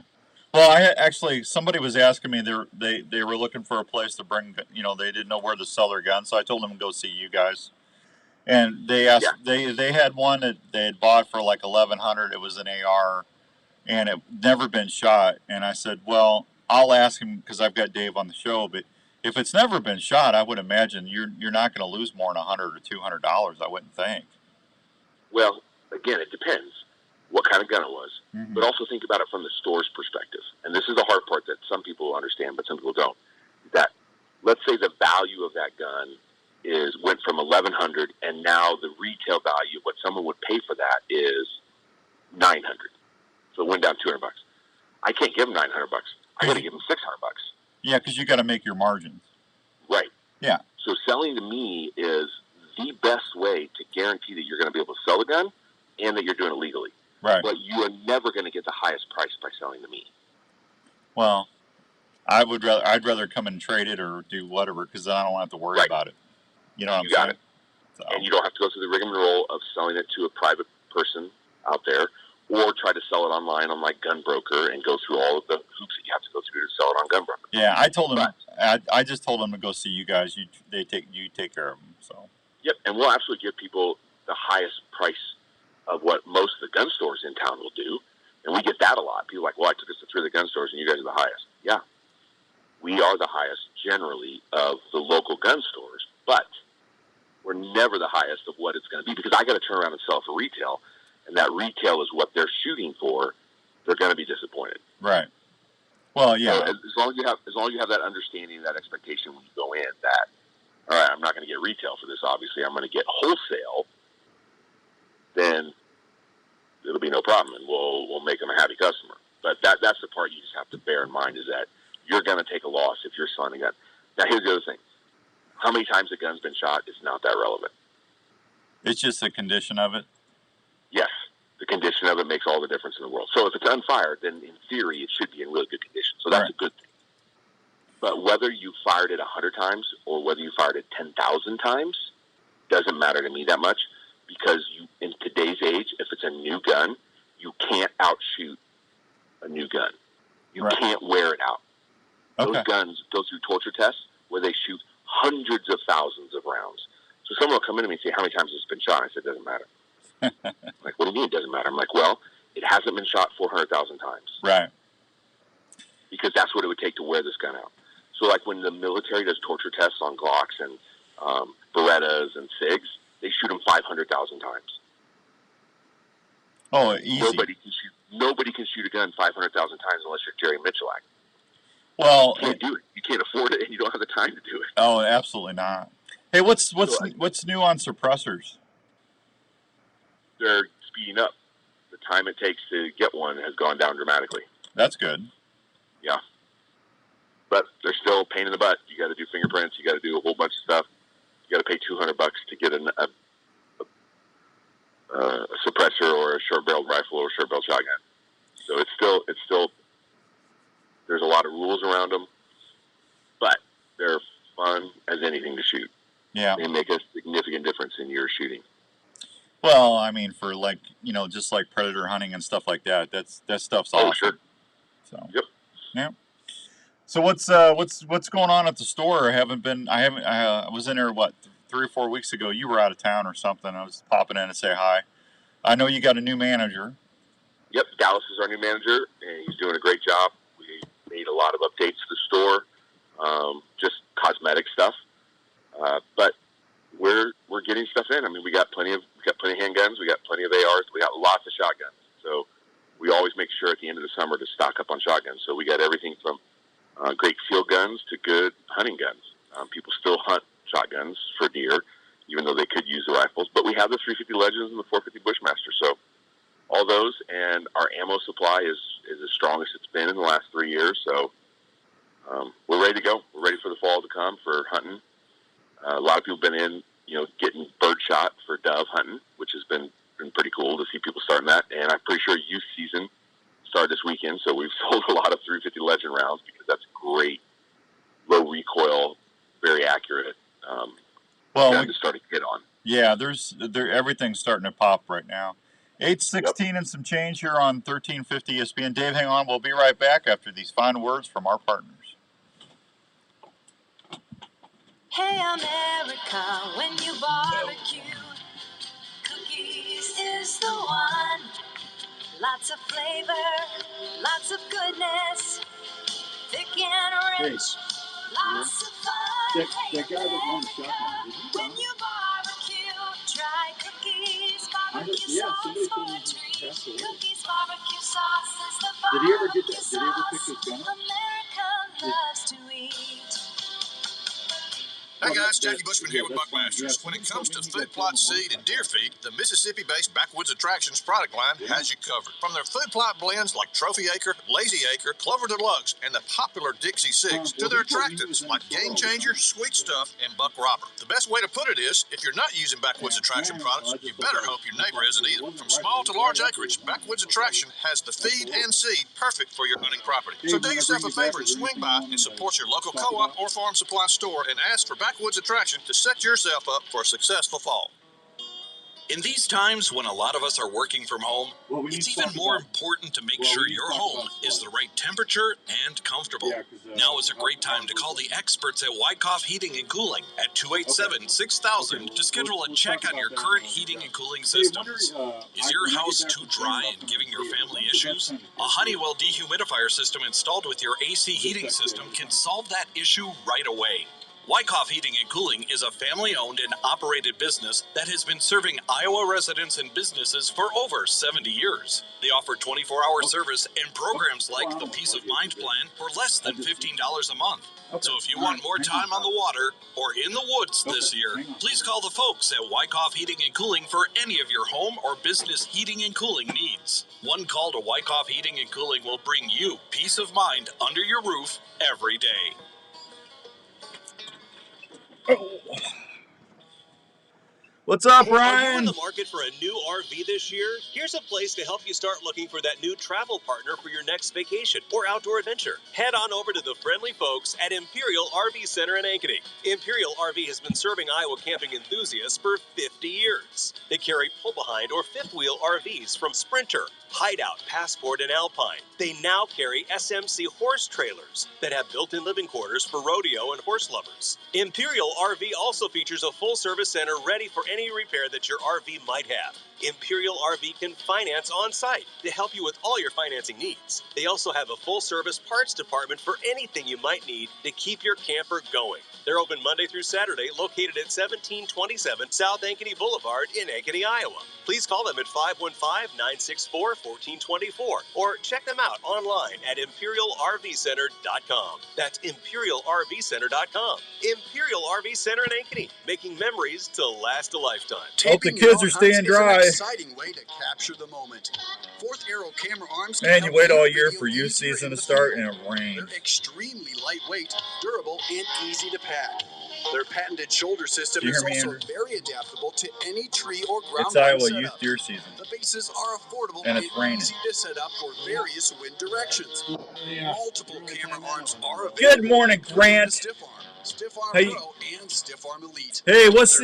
Well, somebody was asking me, they were looking for a place to bring, they didn't know where to sell their gun, so I told them to go see you guys. And they asked, they had one that they had bought for like $1,100. It was an AR, and it never been shot. And I said, well, I'll ask him because I've got Dave on the show. But if it's never been shot, I would imagine you're not going to lose more than $100 or $200. I wouldn't think. Well, again, it depends what kind of gun it was. Mm-hmm. But also think about it from the store's perspective. And this is the hard part that some people understand, but some people don't. That let's say the value of that gun went from $1,100, and now the retail value of what someone would pay for that is $900. So it went down $200. I can't give them $900. I got to give them $600. Yeah, because you got to make your margins. Right. Yeah. So selling to me is the best way to guarantee that you're going to be able to sell the gun and that you're doing it legally. Right. But you are never going to get the highest price by selling to me. Well, I'd rather come and trade it or do whatever because then I don't have to worry about it. You know what I'm saying? Got it. So. And you don't have to go through the rigmarole of selling it to a private person out there, or try to sell it online on like Gunbroker and go through all of the hoops that you have to go through to sell it on Gunbroker. Yeah, I told him. I just told him to go see you guys. You take care of them. So. Yep, and we'll absolutely give people the highest price of what most of the gun stores in town will do, and we get that a lot. People are like, well, I took this to 3 of the gun stores, and you guys are the highest. Yeah, we are the highest generally of the local gun stores, but we're never the highest of what it's going to be because I got to turn around and sell for retail, and that retail is what they're shooting for. They're going to be disappointed. Right. Well, yeah. So as long as you have that understanding, that expectation when you go in, that all right, I'm not going to get retail for this. Obviously, I'm going to get wholesale. Then it'll be no problem, and we'll make them a happy customer. But that's the part you just have to bear in mind is that you're going to take a loss if you're selling a gun. Now, here's the other thing. How many times a gun's been shot is not that relevant. It's just the condition of it? Yes. The condition of it makes all the difference in the world. So if it's unfired, then in theory it should be in really good condition. So that's a good thing. But whether you fired it 100 times or whether you fired it 10,000 times doesn't matter to me that much because in today's age, if it's a new gun, you can't outshoot a new gun. You can't wear it out. Okay. Those guns go through torture tests where they shoot hundreds of thousands of rounds. So someone will come in to me and say, how many times has it been shot? I said, it doesn't matter. Like, what do you mean it doesn't matter? I'm like, well, it hasn't been shot 400,000 times. Right. Because that's what it would take to wear this gun out. So, like, when the military does torture tests on Glocks and Berettas and SIGs, they shoot them 500,000 times. Oh, easy. Nobody can shoot a gun 500,000 times unless you're Jerry Mitchellak. Well, you can't do it. You can't afford it, and you don't have the time to do it. Oh, absolutely not. Hey, what's new on suppressors? They're speeding up. The time it takes to get one has gone down dramatically. That's good. Yeah. But they're still a pain in the butt. You got to do fingerprints. You got to do a whole bunch of stuff. You got to pay $200 to get a suppressor or a short-barreled rifle or a short-barreled shotgun. So it's still. There's a lot of rules around them, but they're fun as anything to shoot. Yeah. They make a significant difference in your shooting. Well, I mean, for like, just like predator hunting and stuff like that. That stuff's awesome. Sure. So. Yep. Yeah. So what's going on at the store? I was in there 3 or 4 weeks ago. You were out of town or something. I was popping in to say hi. I know you got a new manager. Yep, Dallas is our new manager, and he's doing a great job. We made a lot of updates to the store, just cosmetic stuff, but we're getting stuff in. I mean, we got plenty of handguns, we got plenty of ARs, we got lots of shotguns. So we always make sure at the end of the summer to stock up on shotguns. So we got everything from great field guns to good hunting guns. People still hunt shotguns for deer, even though they could use the rifles. But we have the 350 Legends and the 450 Bushmaster. So all those, and our ammo supply is as strong as it's been in the last 3 years. So we're ready to go. We're ready for the fall to come for hunting. A lot of people have been in, getting bird shot for dove hunting, which has been pretty cool to see people starting that. And I'm pretty sure youth season started this weekend, so we've sold a lot of 350 Legend rounds because that's great, low recoil, very accurate gun to start a kid on. Yeah, everything's starting to pop right now. 8:16 and some change here on 1350 ESPN. Dave, hang on. We'll be right back after these fine words from our partners. Hey America, when you barbecue, cookies is the one. Lots of flavor, lots of goodness, thick and rich, lots of fun. Hey America, when you barbecue, try cookies, barbecue sauce for a treat. Cookies barbecue sauce is the barbecue sauce America loves to eat. Hey guys, Jackie Bushman here with Buckmasters. When it comes to food plot seed and deer feed, the Mississippi-based Backwoods Attractions product line has you covered. From their food plot blends like Trophy Acre, Lazy Acre, Clover Deluxe, and the popular Dixie 6, to their attractants like Game Changer, Sweet Stuff, and Buck Robber. The best way to put it is, if you're not using Backwoods Attraction products, you better hope your neighbor isn't either. From small to large acreage, Backwoods Attraction has the feed and seed perfect for your hunting property. So do yourself a favor and swing by and support your local co-op or farm supply store and ask for Backwoods Attraction to set yourself up for a successful fall. In these times when a lot of us are working from home, it's even more important to make sure your home is the right temperature and comfortable. Now is a great time to call the experts at Wyckoff Heating and Cooling at 287-6000 to schedule a check on your current heating and cooling systems. Is your house too dry and giving your family issues? A Honeywell dehumidifier system installed with your AC heating system can solve that issue right away. Wyckoff Heating and Cooling is a family-owned and operated business that has been serving Iowa residents and businesses for over 70 years. They offer 24-hour service and programs like the Peace of Mind Plan for less than $15 a month. So if you want more time on the water or in the woods this year, please call the folks at Wyckoff Heating and Cooling for any of your home or business heating and cooling needs. One call to Wyckoff Heating and Cooling will bring you peace of mind under your roof every day. What's up, Are you Brian? in the market for a new RV this year? Here's a place to help you start looking for that new travel partner for your next vacation or outdoor adventure. Head on over to the friendly folks at Imperial RV Center in Ankeny. Imperial RV has been serving Iowa camping enthusiasts for 50 years. They carry pull-behind or fifth-wheel RVs from Sprinter, Hideout, Passport, and Alpine. They now carry SMC horse trailers that have built-in living quarters for rodeo and horse lovers. Imperial RV also features a full-service center ready for any repair that your RV might have. Imperial RV can finance on-site to help you with all your financing needs. They also have a full-service parts department for anything you might need to keep your camper going. They're open Monday through Saturday, located at 1727 South Ankeny Boulevard in Ankeny, Iowa. Please call them at 515-964-1424 or check them out online at ImperialRVCenter.com. That's ImperialRVCenter.com. Imperial RV Center in Ankeny, making memories to last a lifetime. Hope the kids are staying dry. Is an exciting way to capture the moment. Fourth Arrow camera arms Man, you wait all year for youth season to start and it rains. They're extremely lightweight, durable, and easy to pack. Their patented shoulder system is also very adaptable to any tree or ground. It's Iowa youth deer season. The bases are affordable and it's raining. Easy to set up for various wind directions. Multiple camera arms are available. Good morning, Grant. Stiff arm, Stiff Arm Hey. Pro and Stiff Arm Elite. Hey, what's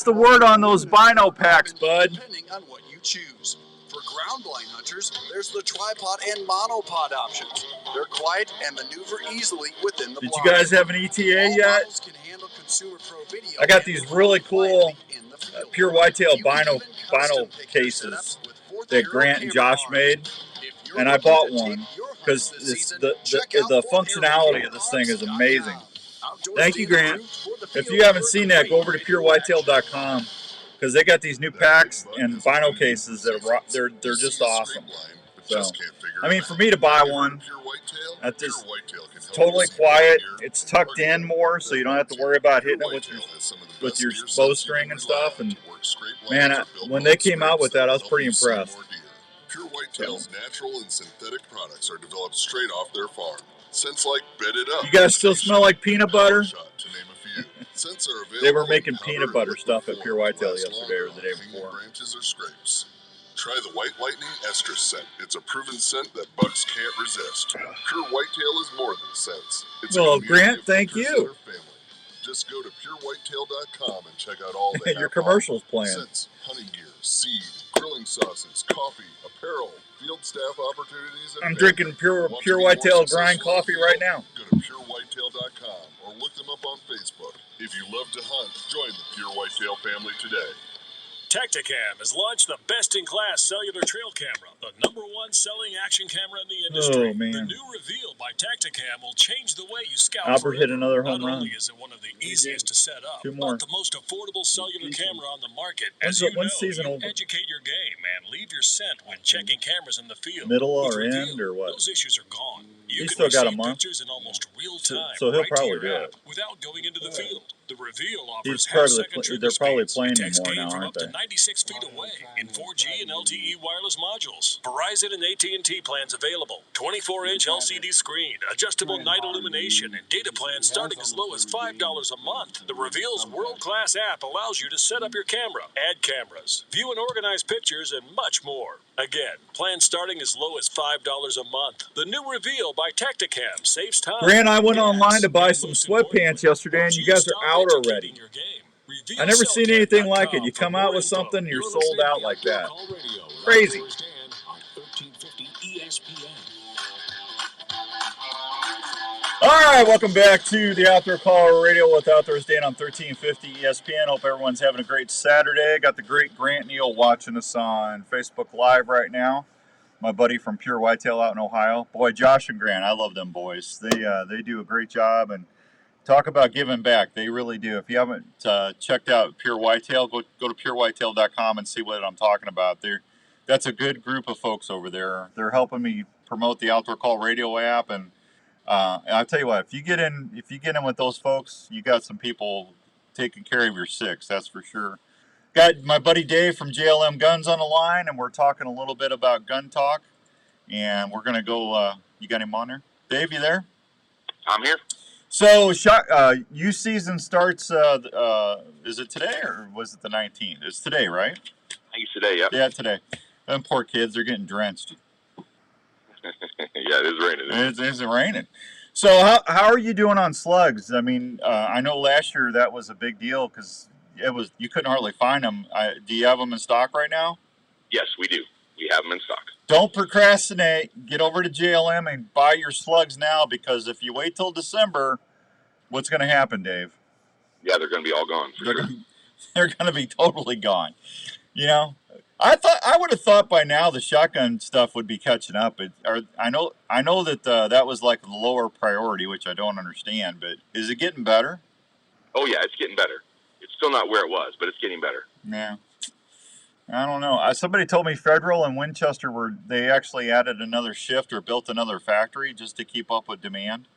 the word on those bino packs, bud? Depending on what you choose. For ground blind hunters, there's the tripod and monopod options. They're quiet and maneuver easily within the Did blind. you guys have an ETA All yet? models can handle Consumer Pro video. I got these really cool in the field. pure whitetail You can bino even custom pick your cases setups with fourth that arrow Grant and camera Josh arms. made, If you're and I looking bought to take one your hunts because this season, the check out functionality of this thing is amazing. Outdoor Thank you, stand Grant. approved for the If field you haven't for seen that, go over to great radio action. purewhitetail.com because they got these new packs and bino cases that are they're just awesome. So, I mean, for me to buy one, that's just totally quiet. It's tucked in more, so you don't have to worry about hitting it with your bowstring and stuff. And man, when they came out with that, I was pretty impressed. Pure Whitetail's natural and synthetic products are developed straight off their farm. Scents like Bedded Up. You guys still smell like peanut butter? Shot, to name a few. Scents are available. They were making powder peanut butter and stuff liquid at Pure form to Whitetail last yesterday or the day longer on before. branches or scrapes. Try the White Lightning Estrus scent. It's a proven scent that bucks can't resist. Pure Whitetail is more than scents. It's Well, a community Grant, of thank hunters you. that are family. Just go to purewhitetail.com and check out all they have. Your commercial's playing. Scents, hunting gear, seed, grilling sauces, coffee, apparel, field staff opportunities, and I'm more. drinking pure Whitetail grind coffee right now. Go to purewhitetail.com or look them up on Facebook. If you love to hunt, join the Pure Whitetail family today. Tacticam has launched the best-in-class cellular trail camera, the #1 selling action camera in the industry. Oh, man. The new Reveal by Tacticam will change the way you scout Albert forever. hit another home Not run. only is it one of the easiest to set up, Two more. but the most affordable cellular camera on the market. When's As you the- know, when's season you over? educate your game and leave your scent when checking cameras in the field. Middle With or Reveal, end or what? those issues are gone. You He's can still got a receive month. pictures in almost real time, So he'll right probably to your do app it. without going into the field. The Reveal He's offers probably half-second trigger they're probably speeds. playing It him takes more game now, from aren't up to they? 96 feet away in 4G and LTE wireless modules. Verizon and AT&T plans available. 24-inch LCD screen, adjustable night illumination, and data plans starting as low as $5 a month. The Reveal's world-class app allows you to set up your camera, add cameras, view and organize pictures, and much more. Again, plans starting as low as $5 a month. The new Reveal by Tacticam saves time. Grant, I went Yes, online to buy and some most sweatpants yesterday, and once you guys are stop out educating already. your game, I never seen anything like it. You RevealCeltech.com come for out more with info. something, you're You're sold listening to out the like Outdoor that. Call Radio with Crazy. Outdoors Dan on 1350 ESPN. All right, welcome back to the Outdoor Call Radio with Outdoors Dan on 1350 ESPN. Hope everyone's having a great Saturday. Got the great Grant Neal watching us on Facebook Live right now. My buddy from Pure Whitetail out in Ohio. Boy, Josh and Grant, I love them boys. They do a great job, and talk about giving back. They really do. If you haven't checked out Pure Whitetail, go to purewhitetail.com and see what I'm talking about. That's a good group of folks over there. They're helping me promote the Outdoor Call Radio app, and I'll tell you what, if you get in with those folks, you got some people taking care of your six, that's for sure. Got my buddy Dave from JLM Guns on the line, and we're talking a little bit about Guntalk, and we're gonna go. You got him on there, Dave? You there? I'm here. So, youth season starts. Is it today or was it the 19th? It's today, right? I think it's today. Yep. Yeah, today. Them poor kids, they're getting drenched. Yeah, it is raining. It's raining. So how are you doing on slugs? I mean, I know last year that was a big deal because you couldn't hardly find them. Do you have them in stock right now? Yes, we do. We have them in stock. Don't procrastinate. Get over to JLM and buy your slugs now, because if you wait till December, what's going to happen, Dave? Yeah, they're going to be all gone. They're going to be totally gone. You know, I would have thought by now the shotgun stuff would be catching up. I know that that was like the lower priority, which I don't understand. But is it getting better? Oh yeah, it's getting better. It's still not where it was, but it's getting better. Yeah. I don't know. Somebody told me Federal and Winchester they actually added another shift or built another factory just to keep up with demand.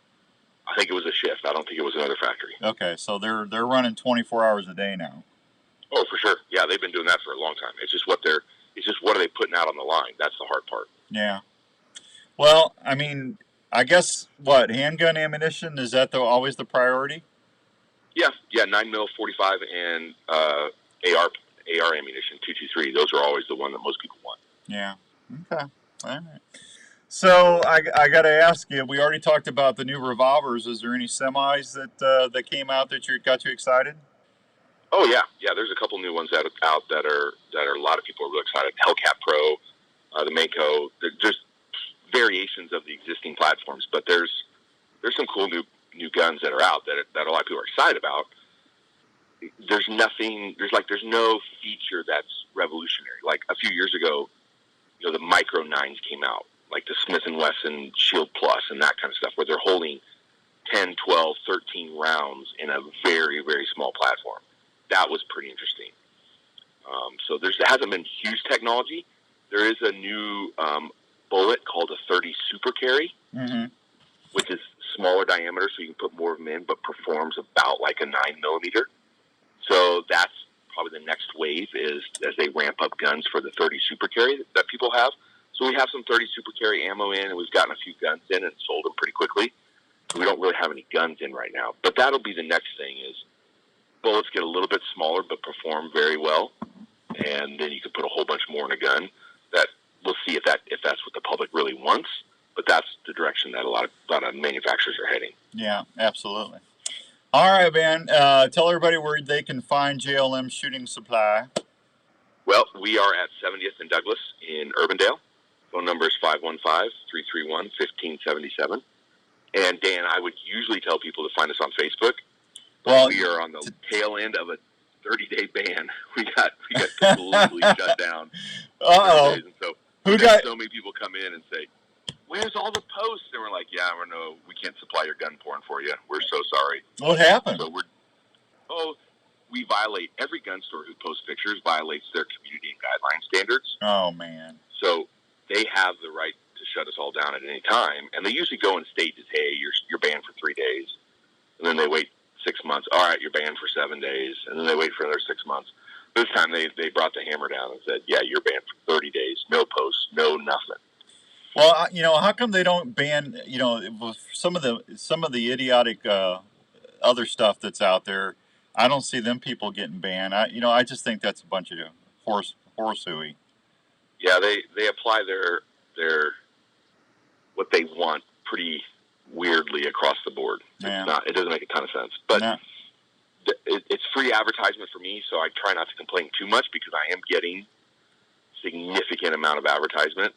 I think it was a shift. I don't think it was another factory. Okay, so they're running 24 hours a day now. Oh, for sure. Yeah, they've been doing that for a long time. It's just what are they putting out on the line? That's the hard part. Yeah. Well, I mean, I guess handgun ammunition, is that always the priority? Yeah, 9mm, 45, and AR ammunition, 223. Those are always the one that most people want. Yeah. Okay. All right. So I got to ask you. We already talked about the new revolvers. Is there any semis that came out that got you excited? Oh yeah. There's a couple new ones that are a lot of people are really excited. Hellcat Pro, the Mako. There's variations of the existing platforms, but there's some cool new guns that are out that a lot of people are excited about. There's no feature that's revolutionary. Like a few years ago, the Micro 9s came out, like the Smith & Wesson Shield Plus and that kind of stuff, where they're holding 10, 12, 13 rounds in a very, very small platform. That was pretty interesting. So there hasn't been huge technology. There is a new bullet called a 30 Super Carry, which is smaller diameter, so you can put more of them in, but performs about like a 9mm. So that's probably the next wave is as they ramp up guns for the 30 Super Carry that people have. So we have some 30 Super Carry ammo in, and we've gotten a few guns in and sold them pretty quickly. So we don't really have any guns in right now. But that'll be the next thing is bullets get a little bit smaller but perform very well. And then you can put a whole bunch more in a gun. That we'll see if that's what the public really wants. But that's the direction that a lot of manufacturers are heading. Yeah, absolutely. All right, man. Tell everybody where they can find JLM Shooting Supply. Well, we are at 70th and Douglas in Urbandale. Phone number is 515-331-1577. And Dan, I would usually tell people to find us on Facebook. Well, we are on the tail end of a 30-day ban. We got completely shut down. Uh-oh. And so so many people come in and say, "Where's all the posts?" And we're like, "Yeah, we can't supply your gun porn for you. We're so sorry." What happened? So we violate, every gun store who posts pictures violates their community and guideline standards. Oh, man. So they have the right to shut us all down at any time. And they usually go in stages, hey, you're banned for 3 days. And then they wait 6 months. All right, you're banned for 7 days. And then they wait for another 6 months. This time they brought the hammer down and said, yeah, you're banned for 30 days. No posts, no nothing. Well, how come they don't ban, some of the idiotic other stuff that's out there? I don't see them people getting banned. I just think that's a bunch of horse hooey. Yeah, they apply their what they want pretty weirdly across the board. Yeah. It doesn't make a ton of sense. But it's free advertisement for me, so I try not to complain too much because I am getting significant amount of advertisement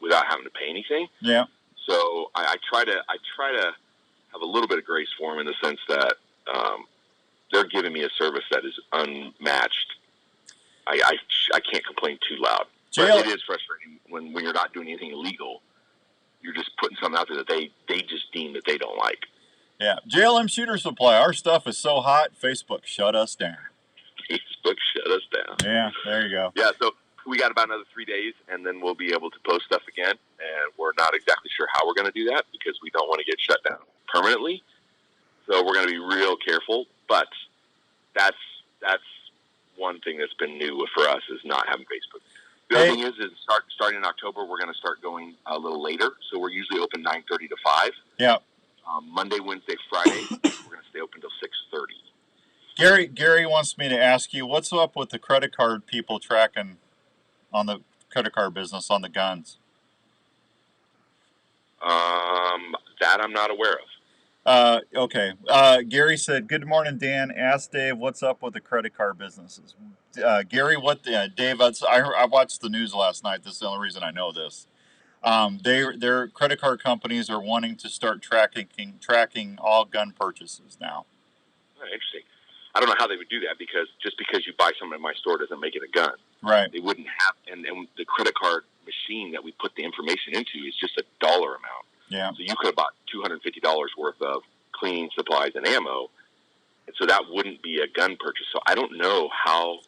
without having to pay anything. Yeah. So I try to have a little bit of grace for them in the sense that they're giving me a service that is unmatched. I can't complain too loud. But it is frustrating when you're not doing anything illegal. You're just putting something out there that they just deem that they don't like. Yeah. JLM Shooter Supply. Our stuff is so hot, Facebook shut us down. Facebook shut us down. Yeah, there you go. Yeah, so we got about another 3 days, and then we'll be able to post stuff again. And we're not exactly sure how we're going to do that because we don't want to get shut down permanently. So we're going to be real careful. But that's one thing that's been new for us is not having Facebook. The other thing is starting in October, we're going to start going a little later. So we're usually open 9:30 to 5. Yeah. Monday, Wednesday, Friday, we're going to stay open till 6:30. Gary wants me to ask you, what's up with the credit card people tracking on the credit card business on the guns? That I'm not aware of. Okay. Gary said, "Good morning, Dan. Ask Dave what's up with the credit card businesses." Gary, Dave? I watched the news last night. This is the only reason I know this. Their credit card companies are wanting to start tracking all gun purchases now. Oh, interesting. I don't know how they would do that because just because you buy something at my store doesn't make it a gun. Right. They wouldn't have, and the credit card machine that we put the information into is just a dollar amount. Yeah. So you could have bought $250 worth of cleaning supplies and ammo, and so that wouldn't be a gun purchase. So I don't know how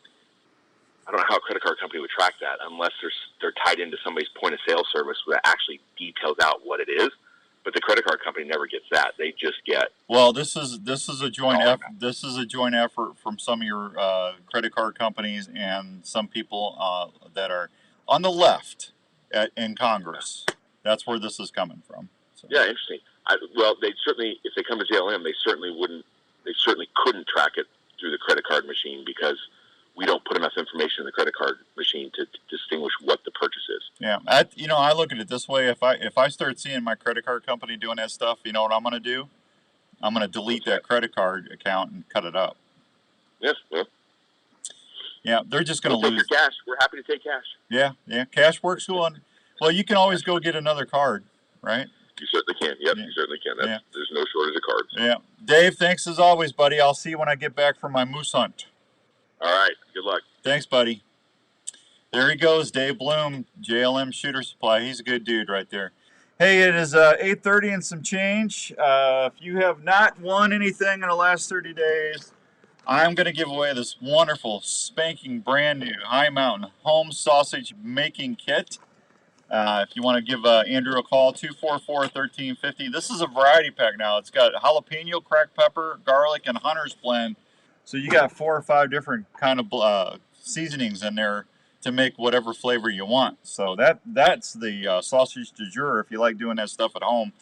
a credit card company would track that unless they're tied into somebody's point of sale service that actually details out what it is. But the credit card company never gets that. They just get. Well, this is a joint effort. This is a joint effort from some of your credit card companies and some people that are on the left in Congress. That's where this is coming from. So. Yeah, interesting. They certainly, if they come to JLM, they certainly couldn't track it through the credit card machine because we don't put enough information in the credit card machine to distinguish what the purchase is. Yeah, I look at it this way. If I start seeing my credit card company doing that stuff, you know what I'm going to do? I'm going to delete that credit card account and cut it up. Yes, well. Yeah, they're just going to lose. Take your cash. We're happy to take cash. Yeah, cash works good. Well, you can always go get another card, right? You certainly can. Yep, you certainly can. There's no shortage of cards. Yeah. Dave, thanks as always, buddy. I'll see you when I get back from my moose hunt. All right. Good luck. Thanks, buddy. There he goes, Dave Bloom, JLM Shooter Supply. He's a good dude right there. Hey, it is 8:30 and some change. If you have not won anything in the last 30 days, I'm going to give away this wonderful, spanking, brand new High Mountain home sausage making kit. If you want to give Andrew a call, 244-1350. This is a variety pack now. It's got jalapeno, cracked pepper, garlic, and Hunter's blend. So you got 4 or 5 different kind of seasonings in there to make whatever flavor you want. So that's the sausage du jour if you like doing that stuff at home.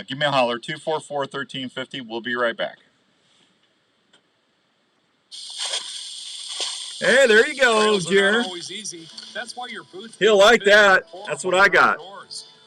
Give me a holler, 244-1350. We'll be right back. Hey, there you go, Jer. Always easy. That's why your boots. He'll like that. That's what I got.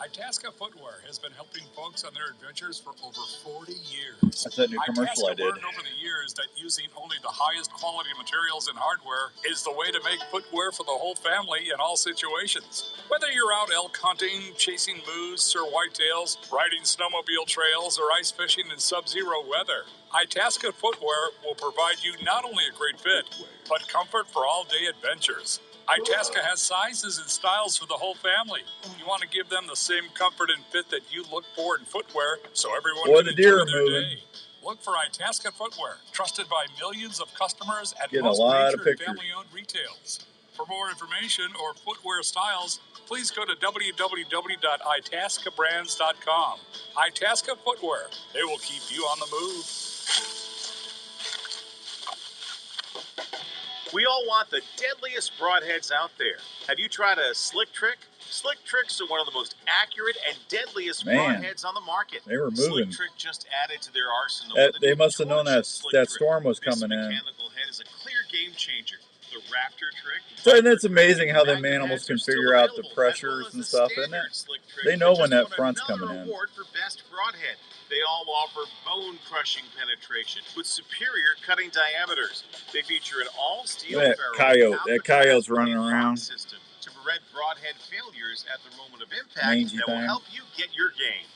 Itasca Footwear has been helping folks on their adventures for over 40 years. That's that new commercial I did. Learned over the years that using only the highest quality materials and hardware is the way to make footwear for the whole family in all situations. Whether you're out elk hunting, chasing moose or whitetails, riding snowmobile trails, or ice fishing in sub-zero weather, Itasca Footwear will provide you not only a great fit, but comfort for all-day adventures. Itasca has sizes and styles for the whole family. You want to give them the same comfort and fit that you look for in footwear, so everyone can enjoy their day. Look for Itasca Footwear, trusted by millions of customers at most major and family-owned retails. For more information or footwear styles, please go to www.itascabrands.com. Itasca Footwear. They will keep you on the move. We all want the deadliest broadheads out there. Have you tried a slick trick? Slick tricks are one of the most accurate and deadliest broadheads on the market. They were moving. Slick trick just added to their arsenal. They must have known that storm was coming in. This mechanical head is a clear game changer. The Raptor trick. So it's amazing how them animals can figure out the pressures and stuff, isn't it? They know when that front's coming in. Award for best broadhead. They all offer bone-crushing penetration with superior cutting diameters. They feature an all-steel coyote. That coyote's running around. System to prevent broadhead failures at the moment of impact that will help you get your game.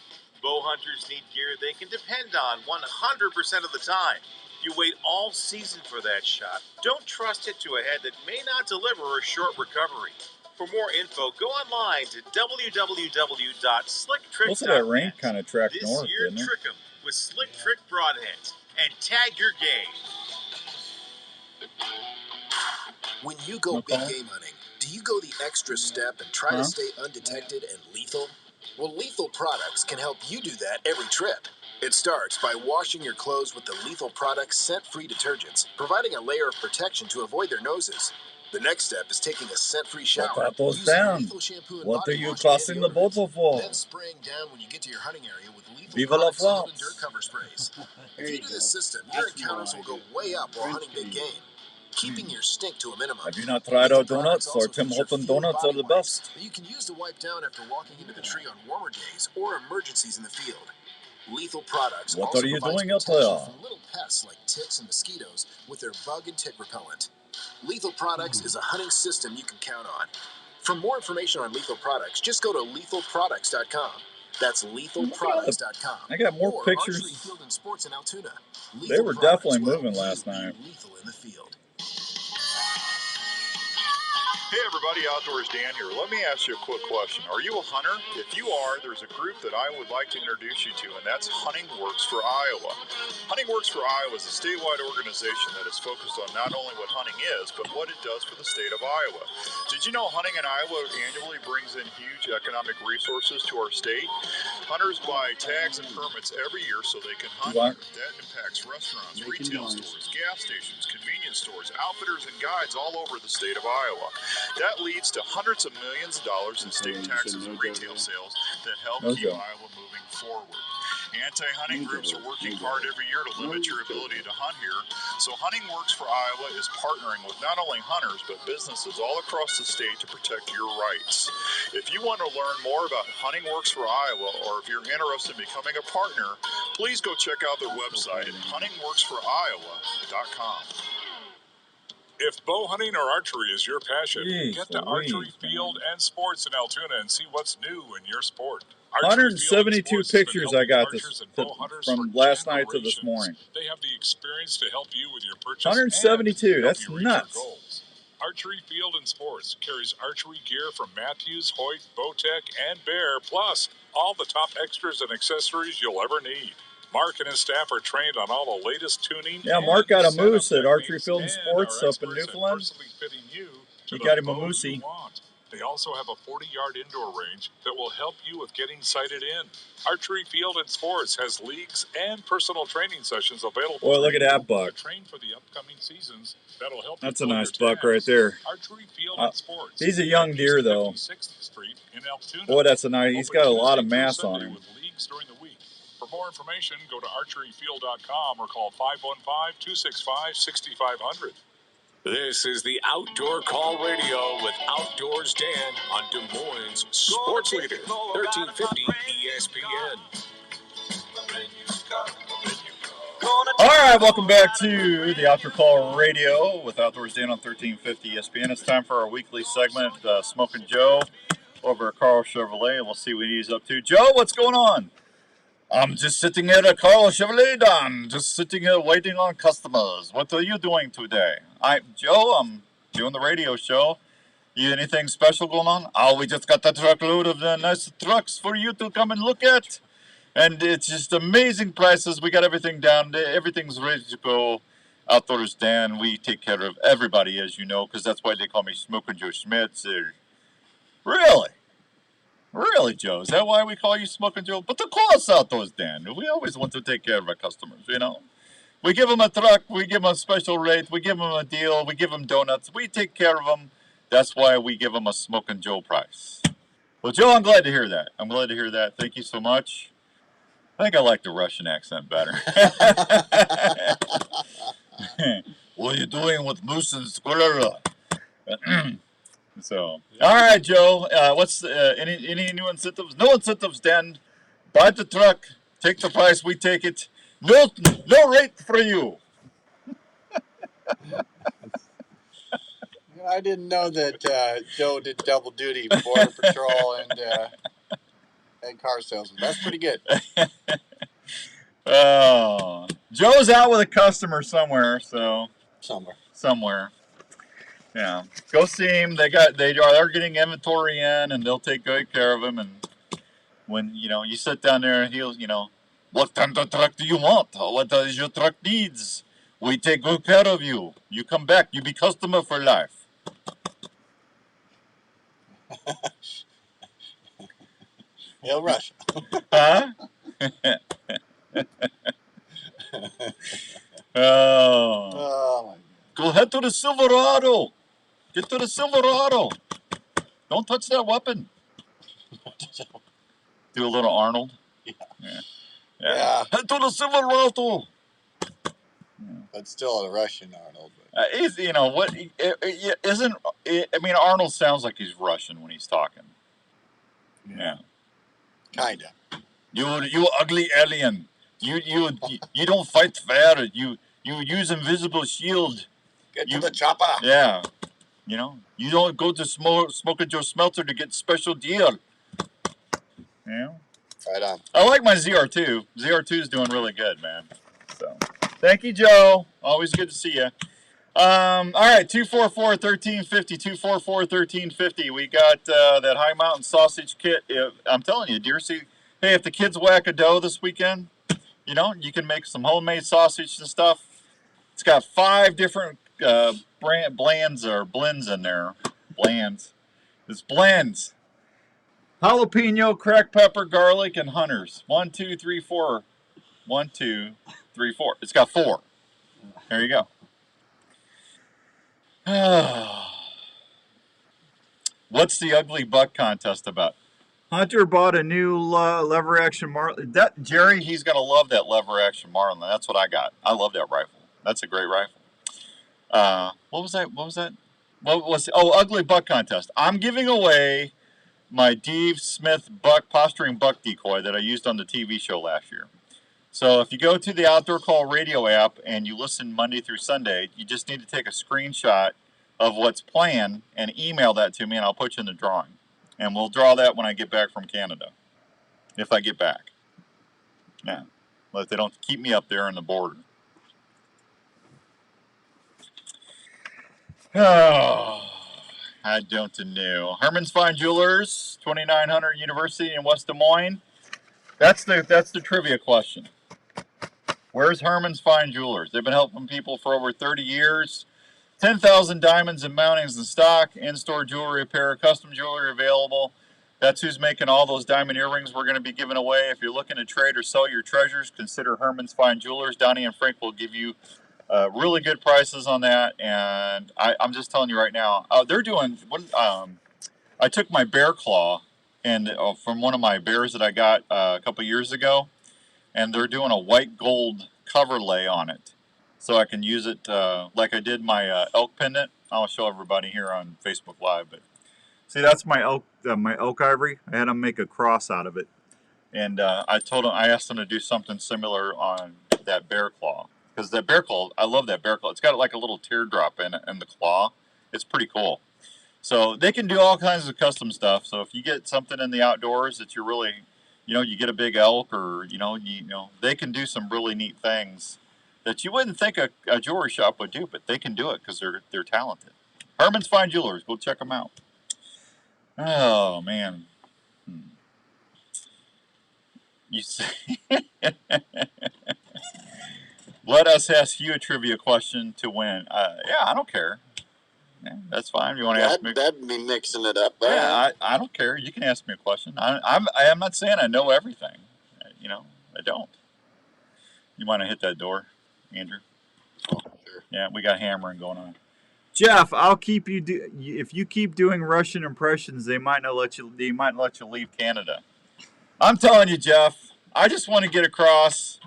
Bow hunters need gear they can depend on 100% of the time. You wait all season for that shot. Don't trust it to a head that may not deliver a short recovery. For more info, go online to www.slicktrick.net. Most of that rain kind of tracked north, this year, trick 'em with Slick Trick broadheads and tag your game. When you go big game hunting, do you go the extra step and try to stay undetected and lethal? Well, Lethal Products can help you do that every trip. It starts by washing your clothes with the Lethal Products scent-free detergents, providing a layer of protection to avoid their noses. The next step is taking a scent-free shower. What those down? What are you crossing the border for? Then spraying down when you get to your hunting area with Lethal Viva la Products France. and dirt cover sprays. If you do this system, your encounters will go way up while hunting big game, keeping your stink to a minimum. Have you not tried our donuts? Our Tim Horton donuts are the best. You can use to wipe down after walking into the tree on warmer days or emergencies in the field. Lethal Products What also are you provides doing up protection there? from little pests like ticks and mosquitoes with their bug and tick repellent. Lethal Products is a hunting system you can count on. For more information on Lethal Products, just go to lethalproducts.com. That's lethalproducts.com. I got more or pictures. Archery Field and Sports in Altoona. They were definitely moving last night. Lethal in the field. Hey everybody, Outdoors Dan here. Let me ask you a quick question. Are you a hunter? If you are, there's a group that I would like to introduce you to, and that's Hunting Works for Iowa. Hunting Works for Iowa is a statewide organization that is focused on not only what hunting is, but what it does for the state of Iowa. Did you know hunting in Iowa annually brings in huge economic resources to our state? Hunters buy tags and permits every year so they can hunt. That impacts restaurants, retail stores, gas stations, convenience stores, outfitters, and guides all over the state of Iowa. That leads to hundreds of millions of dollars in state taxes and retail sales that help keep Iowa moving forward. Anti-hunting groups are working hard every year to limit your ability to hunt here. So Hunting Works for Iowa is partnering with not only hunters, but businesses all across the state to protect your rights. If you want to learn more about Hunting Works for Iowa, or if you're interested in becoming a partner, please go check out their website at huntingworksforiowa.com. If bow hunting or archery is your passion, Jeez get to Louise, Archery Field and Sports in Altoona and see what's new in your sport. 172 pictures I got this from last night to this morning. They have the experience to help you with your purchase. 172. That's nuts. Archery Field and Sports carries archery gear from Matthews, Hoyt, Bowtech, and Bear, plus all the top extras and accessories you'll ever need. Mark and his staff are trained on all the latest tuning. Yeah, Mark got a moose at Archery Field and Sports up in Newfoundland. He got him a moosey. They also have a 40-yard indoor range that will help you with getting sighted in. Archery Field and Sports has leagues and personal training sessions available. Boy, look at that buck. To train for the upcoming seasons. That'll help. That's a nice buck right there. Archery Field and Sports. He's a young deer, though. Boy, that's a nice. He's got a lot of mass on him. For more information, go to archeryfield.com or call 515-265-6500. This is the Outdoor Call Radio with Outdoors Dan on Des Moines Sports Leader, 1350 ESPN. All right, welcome back to the Outdoor Call Radio with Outdoors Dan on 1350 ESPN. It's time for our weekly segment, Smoking Joe, over at Carl Chevrolet, and we'll see what he's up to. Joe, what's going on? I'm just sitting here at Carl Chevrolet, Don. Just sitting here waiting on customers. What are you doing today? Joe, I'm doing the radio show. You anything special going on? Oh, we just got a truckload of nice trucks for you to come and look at. And it's just amazing prices. We got everything down. Everything's ready to go. Outdoors Dan, we take care of everybody, as you know, because that's why they call me Smoking Joe Schmitz. Really? Really, Joe? Is that why we call you Smoking Joe? But of course, Outdoors Dan. We always want to take care of our customers, you know. We give them a truck. We give them a special rate. We give them a deal. We give them donuts. We take care of them. That's why we give them a Smoking Joe price. Well, Joe, I'm glad to hear that. I'm glad to hear that. Thank you so much. I think I like the Russian accent better. What are you doing with moose and squirrel? So, all right, Joe. What's any new incentives? No incentives, Dan. Buy the truck. Take the price. We take it. No rate for you. I didn't know that Joe did double duty, border patrol and car salesman. That's pretty good. Oh, Joe's out with a customer somewhere. So somewhere. Yeah, go see him. They are getting inventory in, and they'll take good care of him. And when you sit down there, and he'll what kind of truck do you want? What does your truck needs? We take good care of you. You come back, you be customer for life. He'll rush. Huh? Oh. Go head to the Silverado. Get to the Silverado. Don't touch that weapon. Do a little Arnold. Yeah. Head to the Silverado. But still a Russian Arnold. Arnold sounds like he's Russian when he's talking. Yeah. Kinda. You ugly alien. You don't fight fair. You use invisible shield. Get to the chopper. Yeah. You don't go to Smoking Joe Smelter to get special deal. Yeah. Right on. I like my ZR2. ZR2 is doing really good, man. So, thank you, Joe. Always good to see you. All right, 244-1350, 244-1350. We got that High Mountain sausage kit. I'm telling you, dear, see, hey, if the kids whack a dough this weekend, you can make some homemade sausage and stuff. It's got 5 different blends in there. Blends. It's blends. Jalapeno, cracked pepper, garlic, and Hunters. 1, 2, 3, 4. 1, 2, 3, 4. It's got 4. There you go. What's the ugly buck contest about? Hunter bought a new lever action Marlin. That Jerry, he's gonna love that lever action Marlin. That's what I got. I love that rifle. That's a great rifle. What was that? What was that? What was? Oh, ugly buck contest. I'm giving away my Dave Smith buck posturing buck decoy that I used on the TV show last year. So if you go to the Outdoor Call Radio app and you listen Monday through Sunday, you just need to take a screenshot of what's playing and email that to me, and I'll put you in the drawing. And we'll draw that when I get back from Canada, if I get back. Yeah, but if they don't keep me up there on the border. Oh, I don't know. Herman's Fine Jewelers, 2900 University in West Des Moines. That's the trivia question. Where's Herman's Fine Jewelers? They've been helping people for over 30 years. 10,000 diamonds and mountings in stock, in-store jewelry repair, custom jewelry available. That's who's making all those diamond earrings we're going to be giving away. If you're looking to trade or sell your treasures, consider Herman's Fine Jewelers. Donnie and Frank will give you really good prices on that. And I'm just telling you right now, they're doing. I took my bear claw and from one of my bears that I got a couple years ago, and they're doing a white gold cover lay on it. So I can use it like I did my elk pendant. I'll show everybody here on Facebook Live. But see, that's my elk ivory. I had them make a cross out of it, and I asked them to do something similar on that bear claw, because that bear claw, I love that bear claw. It's got like a little teardrop in the claw. It's pretty cool. So they can do all kinds of custom stuff. So if you get something in the outdoors that you're really, you get a big elk, or they can do some really neat things that you wouldn't think a jewelry shop would do, but they can do it because they're talented. Herman's Fine Jewelers, go check them out. Oh man, you see, let us ask you a trivia question to win. Yeah, I don't care. Yeah, that's fine. You want to ask me? That'd be mixing it up. Yeah, I don't care. You can ask me a question. I'm not saying I know everything. I don't. You want to hit that door, Andrew? Oh, sure. Yeah, we got hammering going on. Jeff, I'll keep you. If you keep doing Russian impressions, they might not let you. They might let you leave Canada. I'm telling you, Jeff. I just want to get across.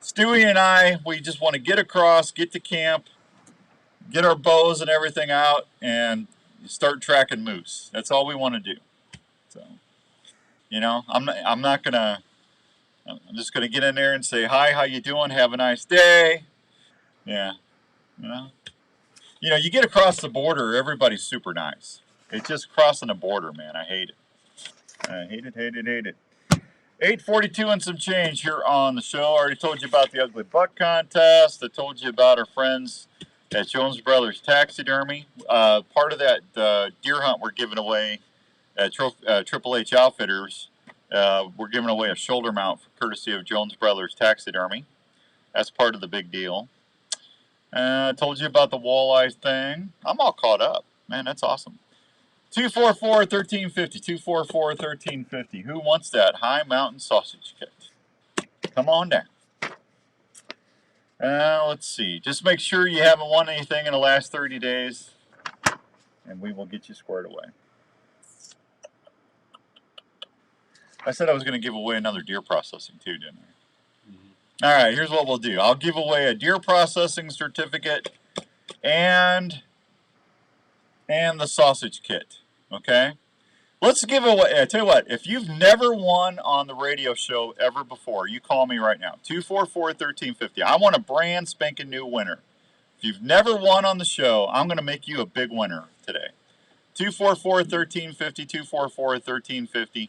Stewie and I, we just want to get across, get to camp, get our bows and everything out, and start tracking moose. That's all we want to do. So, I'm not gonna. I'm just gonna get in there and say hi. How you doing? Have a nice day. Yeah. You get across the border, everybody's super nice. It's just crossing the border, man. I hate it. I hate it, hate it, hate it. 8:42 and some change here on the show. I already told you about the ugly buck contest. I told you about our friends at Jones Brothers Taxidermy. Part of that deer hunt we're giving away at Triple H Outfitters. We're giving away a shoulder mount for courtesy of Jones Brothers Taxidermy. That's part of the big deal. I told you about the walleye thing. I'm all caught up. Man, that's awesome. 244-1350. 244-1350. Who wants that high mountain sausage kit? Come on down. Let's see. Just make sure you haven't won anything in the last 30 days, and we will get you squared away. I said I was going to give away another deer processing too, didn't I? Mm-hmm. All right, here's what we'll do. I'll give away a deer processing certificate and the sausage kit. Okay? Let's give away. I tell you what, if you've never won on the radio show ever before, you call me right now. 244-1350. I want a brand spanking new winner. If you've never won on the show, I'm going to make you a big winner today. 244-1350, 244-1350,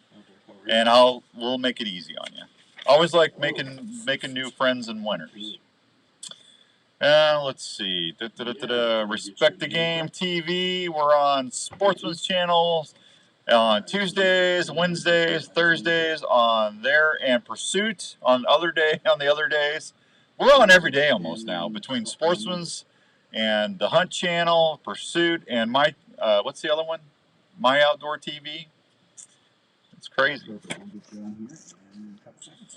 and we'll make it easy on you. Always like making new friends and winners. Let's see. Respect the Game TV. We're on Sportsman's Channel on Tuesdays, Wednesdays, Thursdays on there, and Pursuit on the other days. We're on every day almost now, between Sportsman's and the Hunt Channel, Pursuit, and what's the other one? My Outdoor TV. It's crazy.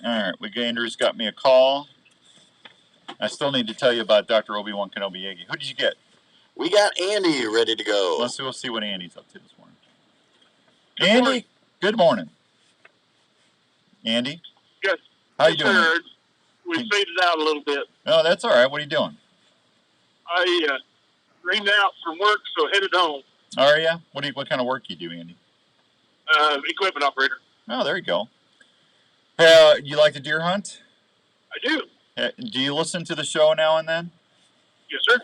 All right, Andrew's got me a call. I still need to tell you about Dr. Obi-Wan Kenobi Yagi. Who did you get? We got Andy ready to go. We'll see what Andy's up to this morning. Andy, good morning. Andy? Yes. How you doing? Sir. We faded out a little bit. Oh, that's all right. What are you doing? I ran out from work, so headed home. Are you? What kind of work you do, Andy? Equipment operator. Oh, there you go. You like to deer hunt? I do. Do you listen to the show now and then? Yes, sir.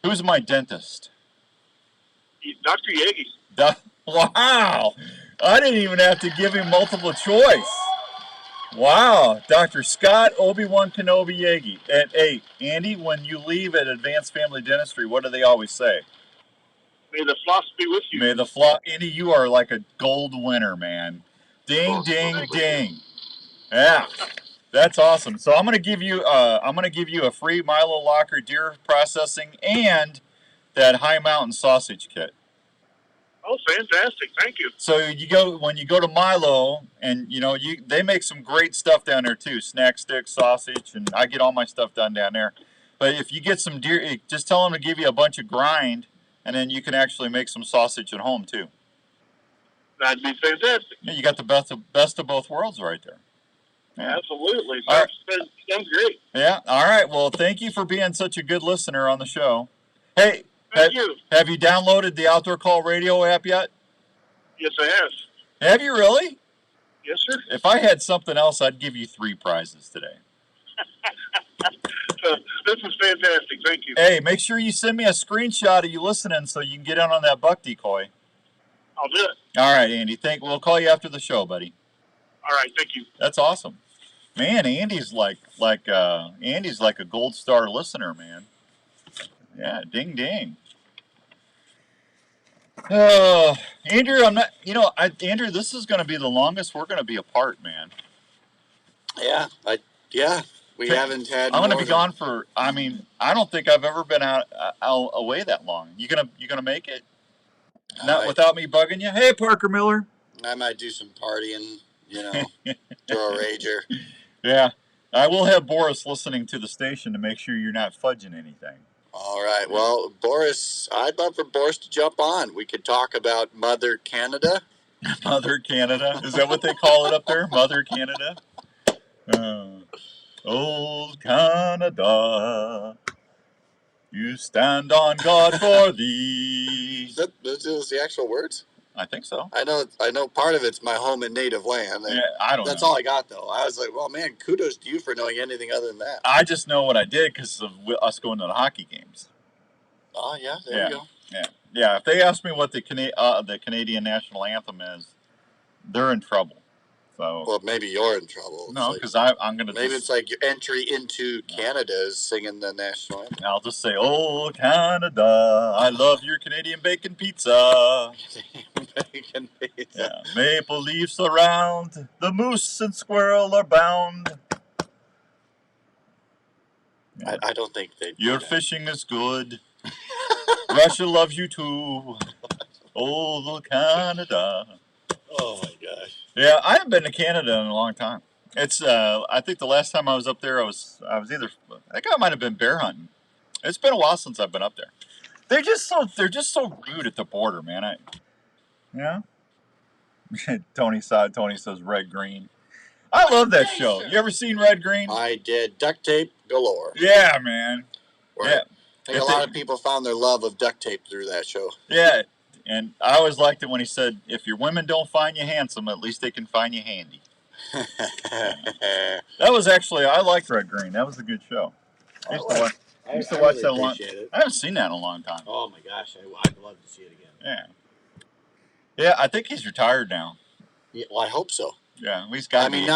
Who's my dentist? Dr. Yagi. Wow! I didn't even have to give him multiple choice. Wow, Dr. Scott Obi-Wan Kenobi Yagi. And hey, Andy, when you leave at Advanced Family Dentistry, what do they always say? May the floss be with you. May the floss. Andy, you are like a gold winner, man. Ding, ding, ding. Yeah, that's awesome. So I'm gonna give you a free Milo Locker deer processing and that High Mountain sausage kit. Oh, fantastic! Thank you. So when you go to Milo, and they make some great stuff down there too, snack sticks, sausage, and I get all my stuff done down there. But if you get some deer, just tell them to give you a bunch of grind, and then you can actually make some sausage at home too. That'd be fantastic. Yeah, you got the best of both worlds right there. Yeah. Absolutely. Right. Sounds great. Yeah. All right. Well, thank you for being such a good listener on the show. Hey, thank you. Have you downloaded the Outdoor Call Radio app yet? Yes, I have. Have you really? Yes, sir. If I had something else, I'd give you 3 prizes today. This is fantastic. Thank you. Hey, make sure you send me a screenshot of you listening so you can get in on that buck decoy. I'll do it. All right, Andy. We'll call you after the show, buddy. All right. Thank you. That's awesome. Man, Andy's like a gold star listener, man. Yeah, ding ding. Andrew, Andrew, this is going to be the longest we're going to be apart, man. Yeah, we haven't had. I'm going to be gone for. I mean, I don't think I've ever been out away that long. You gonna make it? Not without me bugging you. Hey, Parker Miller. I might do some partying. Throw a rager. Yeah, I will have Boris listening to the station to make sure you're not fudging anything. All right. Well, Boris, I'd love for Boris to jump on. We could talk about Mother Canada. Mother Canada? Is that what they call it up there? Mother Canada? Old Canada, you stand on God for thee. Is that the actual words? I think so. I know part of it's my home and native land. Yeah, I don't know. That's all I got, though. I was like, well, man, kudos to you for knowing anything other than that. I just know what I did because of us going to the hockey games. Oh, yeah, there you go. Yeah. If they ask me what the Canadian national anthem is, they're in trouble. So. Well, maybe you're in trouble. No, because I'm going to. Maybe it's like your entry into Canada is singing the national anthem. I'll just say, "Oh Canada, I love your Canadian bacon pizza." Bacon pizza. Yeah. Maple leaves around, the moose and squirrel are bound. Yeah. I don't think they. Your fishing is good. Russia loves you too. Oh Canada. Oh my gosh. Yeah, I haven't been to Canada in a long time. It's I think the last time I was up there, I think I might have been bear hunting. It's been a while since I've been up there. They're just so rude at the border, man. Tony says Red Green. I love that show. You ever seen Red Green? I did. Duct tape galore. Yeah, man. Yeah. I think a lot of people found their love of duct tape through that show. Yeah. And I always liked it when he said, if your women don't find you handsome, at least they can find you handy. That was actually, I liked Red Green. That was a good show. I used to watch that a lot. I haven't seen that in a long time. Oh my gosh, I'd love to see it again. Yeah, I think he's retired now. Yeah, well, I hope so. Yeah, he's got to be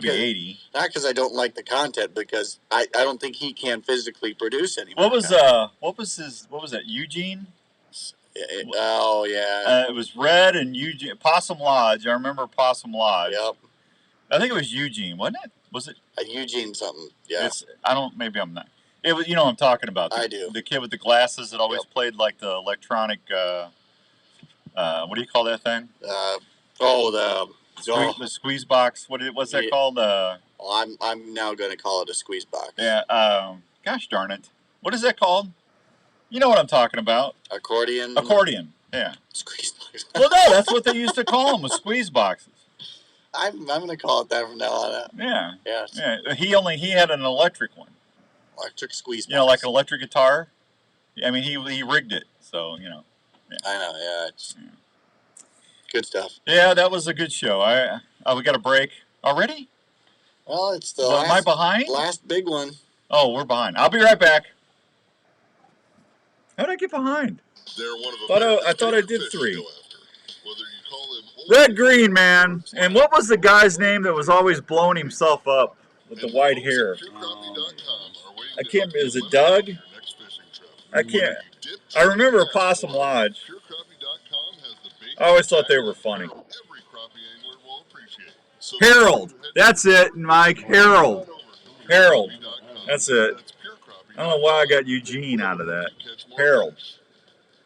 80. Not because I don't like the content, because I don't think he can physically produce anymore. What was that, Eugene? Oh, yeah. It was Red and Eugene. Possum Lodge. I remember Possum Lodge. Yep. I think it was Eugene, wasn't it? Was it? Eugene something, yeah. Maybe I'm not. It was, what I'm talking about. I do. The kid with the glasses that always played like the electronic, what do you call that thing? The squeeze box. What's that called? I'm now going to call it a squeeze box. Yeah. Gosh darn it. What is that called? You know what I'm talking about. Accordion. Yeah. Squeeze box. Well, no, that's what they used to call them, was squeeze boxes. I'm going to call it that from now on out. Yeah. Yes. Yeah. He had an electric one. Electric squeeze box. You know, like an electric guitar. I mean, he rigged it, so you know. Yeah. I know. Yeah, it's good stuff. Yeah, that was a good show. We got a break already. Well, it's the am I behind? Last big one. Oh, we're behind. I'll be right back. How did I get behind? They're one of I thought I did fish 3. to go after. Whether you call them Red Green, man. And what was the guy's name that was always blowing himself up with the white hair? I can't. Is it Doug? I can't. I remember Possum Lodge. I always thought they were funny. Harold. That's it, Mike. Harold. Harold. That's it. I don't know why I got Eugene out of that. Harold.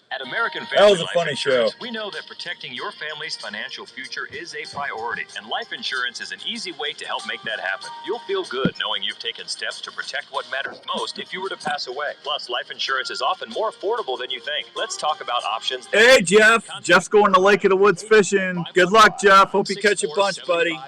At American That Family was a Life funny Insurance, show. we know that protecting your family's financial future is a priority, and life insurance is an easy way to help make that happen. You'll feel good knowing you've taken steps to protect what matters most if you were to pass away. Plus, life insurance is often more affordable than you think. Let's talk about options. Hey, Jeff. Jeff's going to Lake of the Woods fishing. Good luck, Jeff. Hope you catch a bunch, buddy. You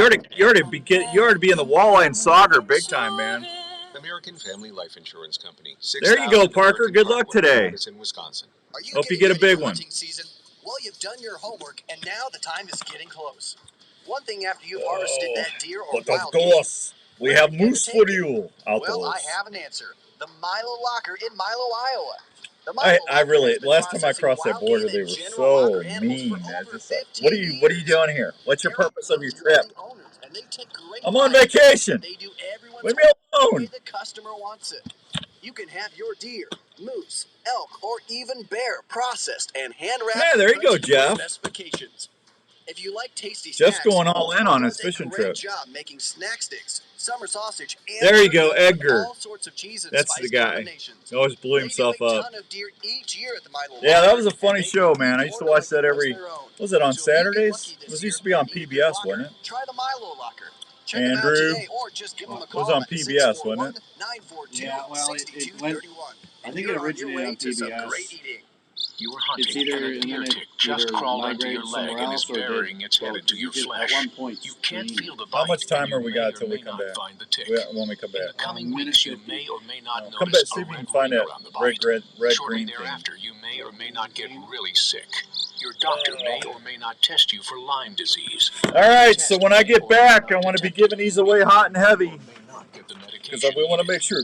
ought to be in the walleye and sauger big time, man. American Family Life Insurance Company. There you go, Parker. Good luck today. In Wisconsin. Hope you get a big one. Season? Well, you've done your homework, and now the time is getting close. One thing after you've harvested that deer or But of wild course, we have moose for you outdoors. Well, I have an answer. The Milo Locker in Milo, Iowa. I really, last time I crossed that border, they were so mean. Just like, what are you doing here? What's your purpose of your trip? I'm on vacation. Leave me alone. The customer wants it. You can have your deer, moose, elk, or even bear processed and hand-wrapped. Hey, there you go, Jeff. Specifications. If you like tasty Jeff's snacks, going all in on his fishing trip. Job making snack sticks, summer sausage, and there you go, Edgar. All sorts of cheese and that's the guy. He always blew himself up. At yeah, that was a funny show, man. I used to watch that every. Was it on Saturdays? It used to be on PBS, wasn't it? Try the Milo Locker. Check Andrew. Or just give them a It call was on PBS, wasn't it? Yeah, well, it went. I think it originated on PBS. You were hunting, It's either, and a deer and then tick just crawled onto your leg somewhere and is else, or burying its head into your flesh. At one point, You can't feel the bite. How much time and you are we may got or till we may come not back? find the tick. When we come back. In the coming weeks, you may or may not come back, notice see a if we can red find ring that around the bite. red Shortly green thing. thereafter, you may or may not get really sick. Your doctor may or may not test you for Lyme disease. All right, so when I get back, I want to be giving these away hot and heavy because we want to make sure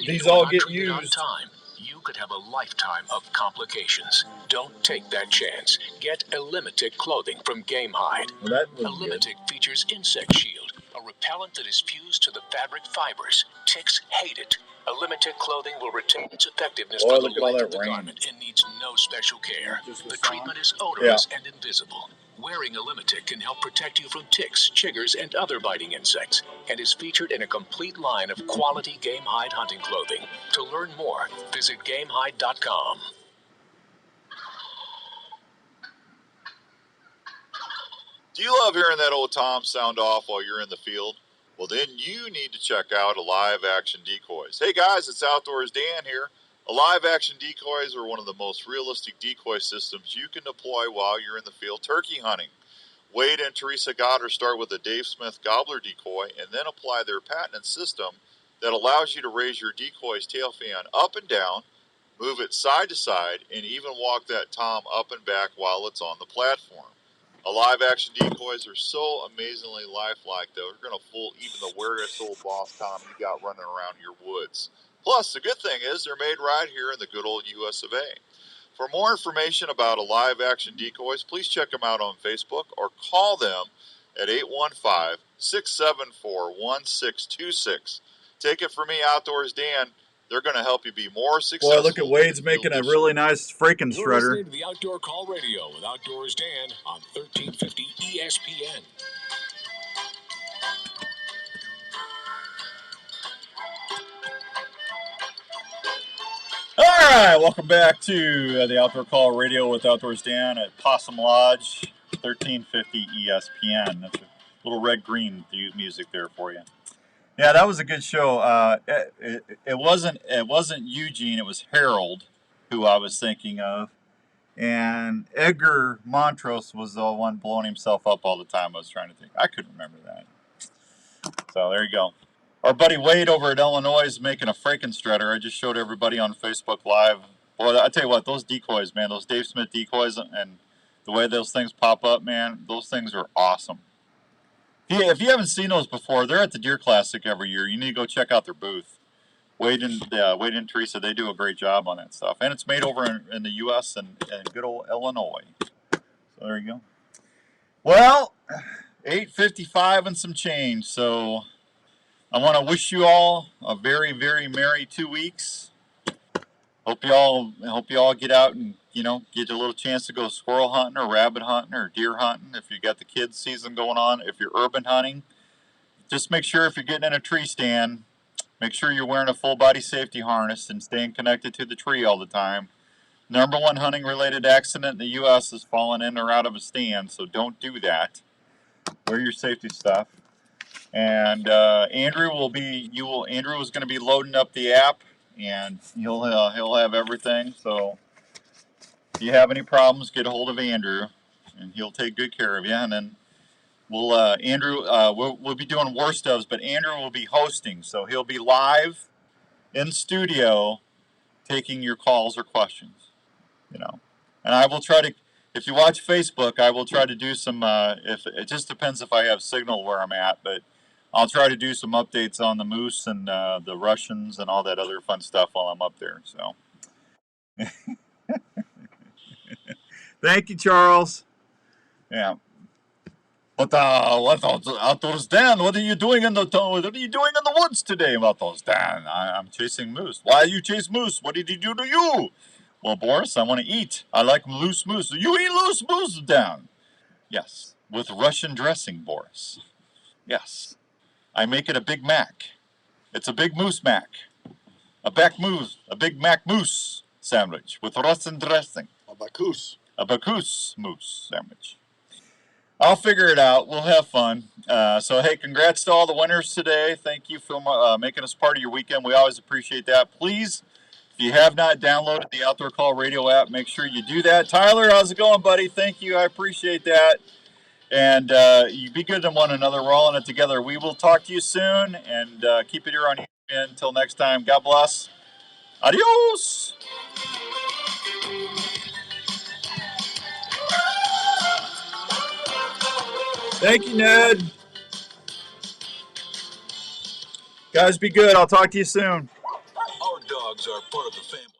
these all get used. On time, you could have a lifetime of complications. Don't take that chance. Get Elimitic clothing from Game Hide. Well, Elimitic features Insect Shield, a repellent that is fused to the fabric fibers. Ticks hate it. Elimitic clothing will retain its effectiveness for the life of the garment and needs no special care. The treatment is odorless and invisible. Wearing Elimitic can help protect you from ticks, chiggers, and other biting insects, and is featured in a complete line of quality Game Hide hunting clothing. To learn more, visit GameHide.com. Do you love hearing that old Tom sound off while you're in the field? Well, then you need to check out Alive Action Decoys. Hey guys, it's Outdoors Dan here. Alive Action Decoys are one of the most realistic decoy systems you can deploy while you're in the field turkey hunting. Wade and Teresa Goddard start with a Dave Smith Gobbler decoy and then apply their patented system that allows you to raise your decoy's tail fan up and down, move it side to side, and even walk that tom up and back while it's on the platform. Alive Action Decoys are so amazingly lifelike, though. They're going to fool even the weirdest old boss tom you got running around your woods. Plus, the good thing is they're made right here in the good old US of A. For more information about Alive Action Decoys, please check them out on Facebook or call them at 815-674-1626. Take it from me, Outdoors Dan. They're going to help you be more successful. Boy, look at Wade's making a really nice freaking You're strutter. listening to the Outdoor Call Radio with Outdoors Dan on 1350 ESPN. All right, welcome back to the Outdoor Call Radio with Outdoors Dan at Possum Lodge, 1350 ESPN. That's a little red-green music there for you. Yeah, that was a good show. It wasn't Eugene, it was Harold, who I was thinking of. And Edgar Montrose was the one blowing himself up all the time. I was trying to think. I couldn't remember that. So there you go. Our buddy Wade over at Illinois is making a Frankenstrutter. I just showed everybody on Facebook Live. Boy, I tell you what, those decoys, man, those Dave Smith decoys and the way those things pop up, man, those things are awesome. If you haven't seen those before, they're at the Deer Classic every year. You need to go check out their booth. Wade and Teresa, they do a great job on that stuff. And it's made over in the U.S. and good old Illinois. So there you go. Well, 8:55 and some change. So I want to wish you all a very, very merry 2 weeks. Hope you all get out and get a little chance to go squirrel hunting or rabbit hunting or deer hunting. If you got the kids season going on, if you're urban hunting, just make sure if you're getting in a tree stand, make sure you're wearing a full body safety harness and staying connected to the tree all the time. Number one hunting related accident in the U.S. is falling in or out of a stand, so don't do that. Wear your safety stuff. And Andrew is going to be loading up the app, and he'll have everything. So if you have any problems, get a hold of Andrew, and he'll take good care of you. And then we'll be doing worst ofs, but Andrew will be hosting, so he'll be live in studio taking your calls or questions. And I will try to. If you watch Facebook, I will try to do some. If it just depends if I have signal where I'm at, but I'll try to do some updates on the moose and the Russians and all that other fun stuff while I'm up there. So, thank you, Charles. Yeah. But outdoors, Dan, what are you doing in the woods today, outdoors, Dan? I'm chasing moose. Why you chase moose? What did he do to you? Well, Boris, I want to eat. I like loose moose. You eat loose moose, Dan? Yes, with Russian dressing, Boris. Yes, I make it a Big Mac. It's a big moose mac. A Big Mac moose sandwich with Russian dressing. A Bacchus moose sandwich. I'll figure it out. We'll have fun. So, hey, congrats to all the winners today. Thank you for making us part of your weekend. We always appreciate that. Please, if you have not downloaded the Outdoor Call Radio app, make sure you do that. Tyler, how's it going, buddy? Thank you. I appreciate that. And you be good to one another. We're all in it together. We will talk to you soon, and keep it here on YouTube. Until next time, God bless. Adios. Thank you, Ned. Guys, be good. I'll talk to you soon. Our dogs are part of the family.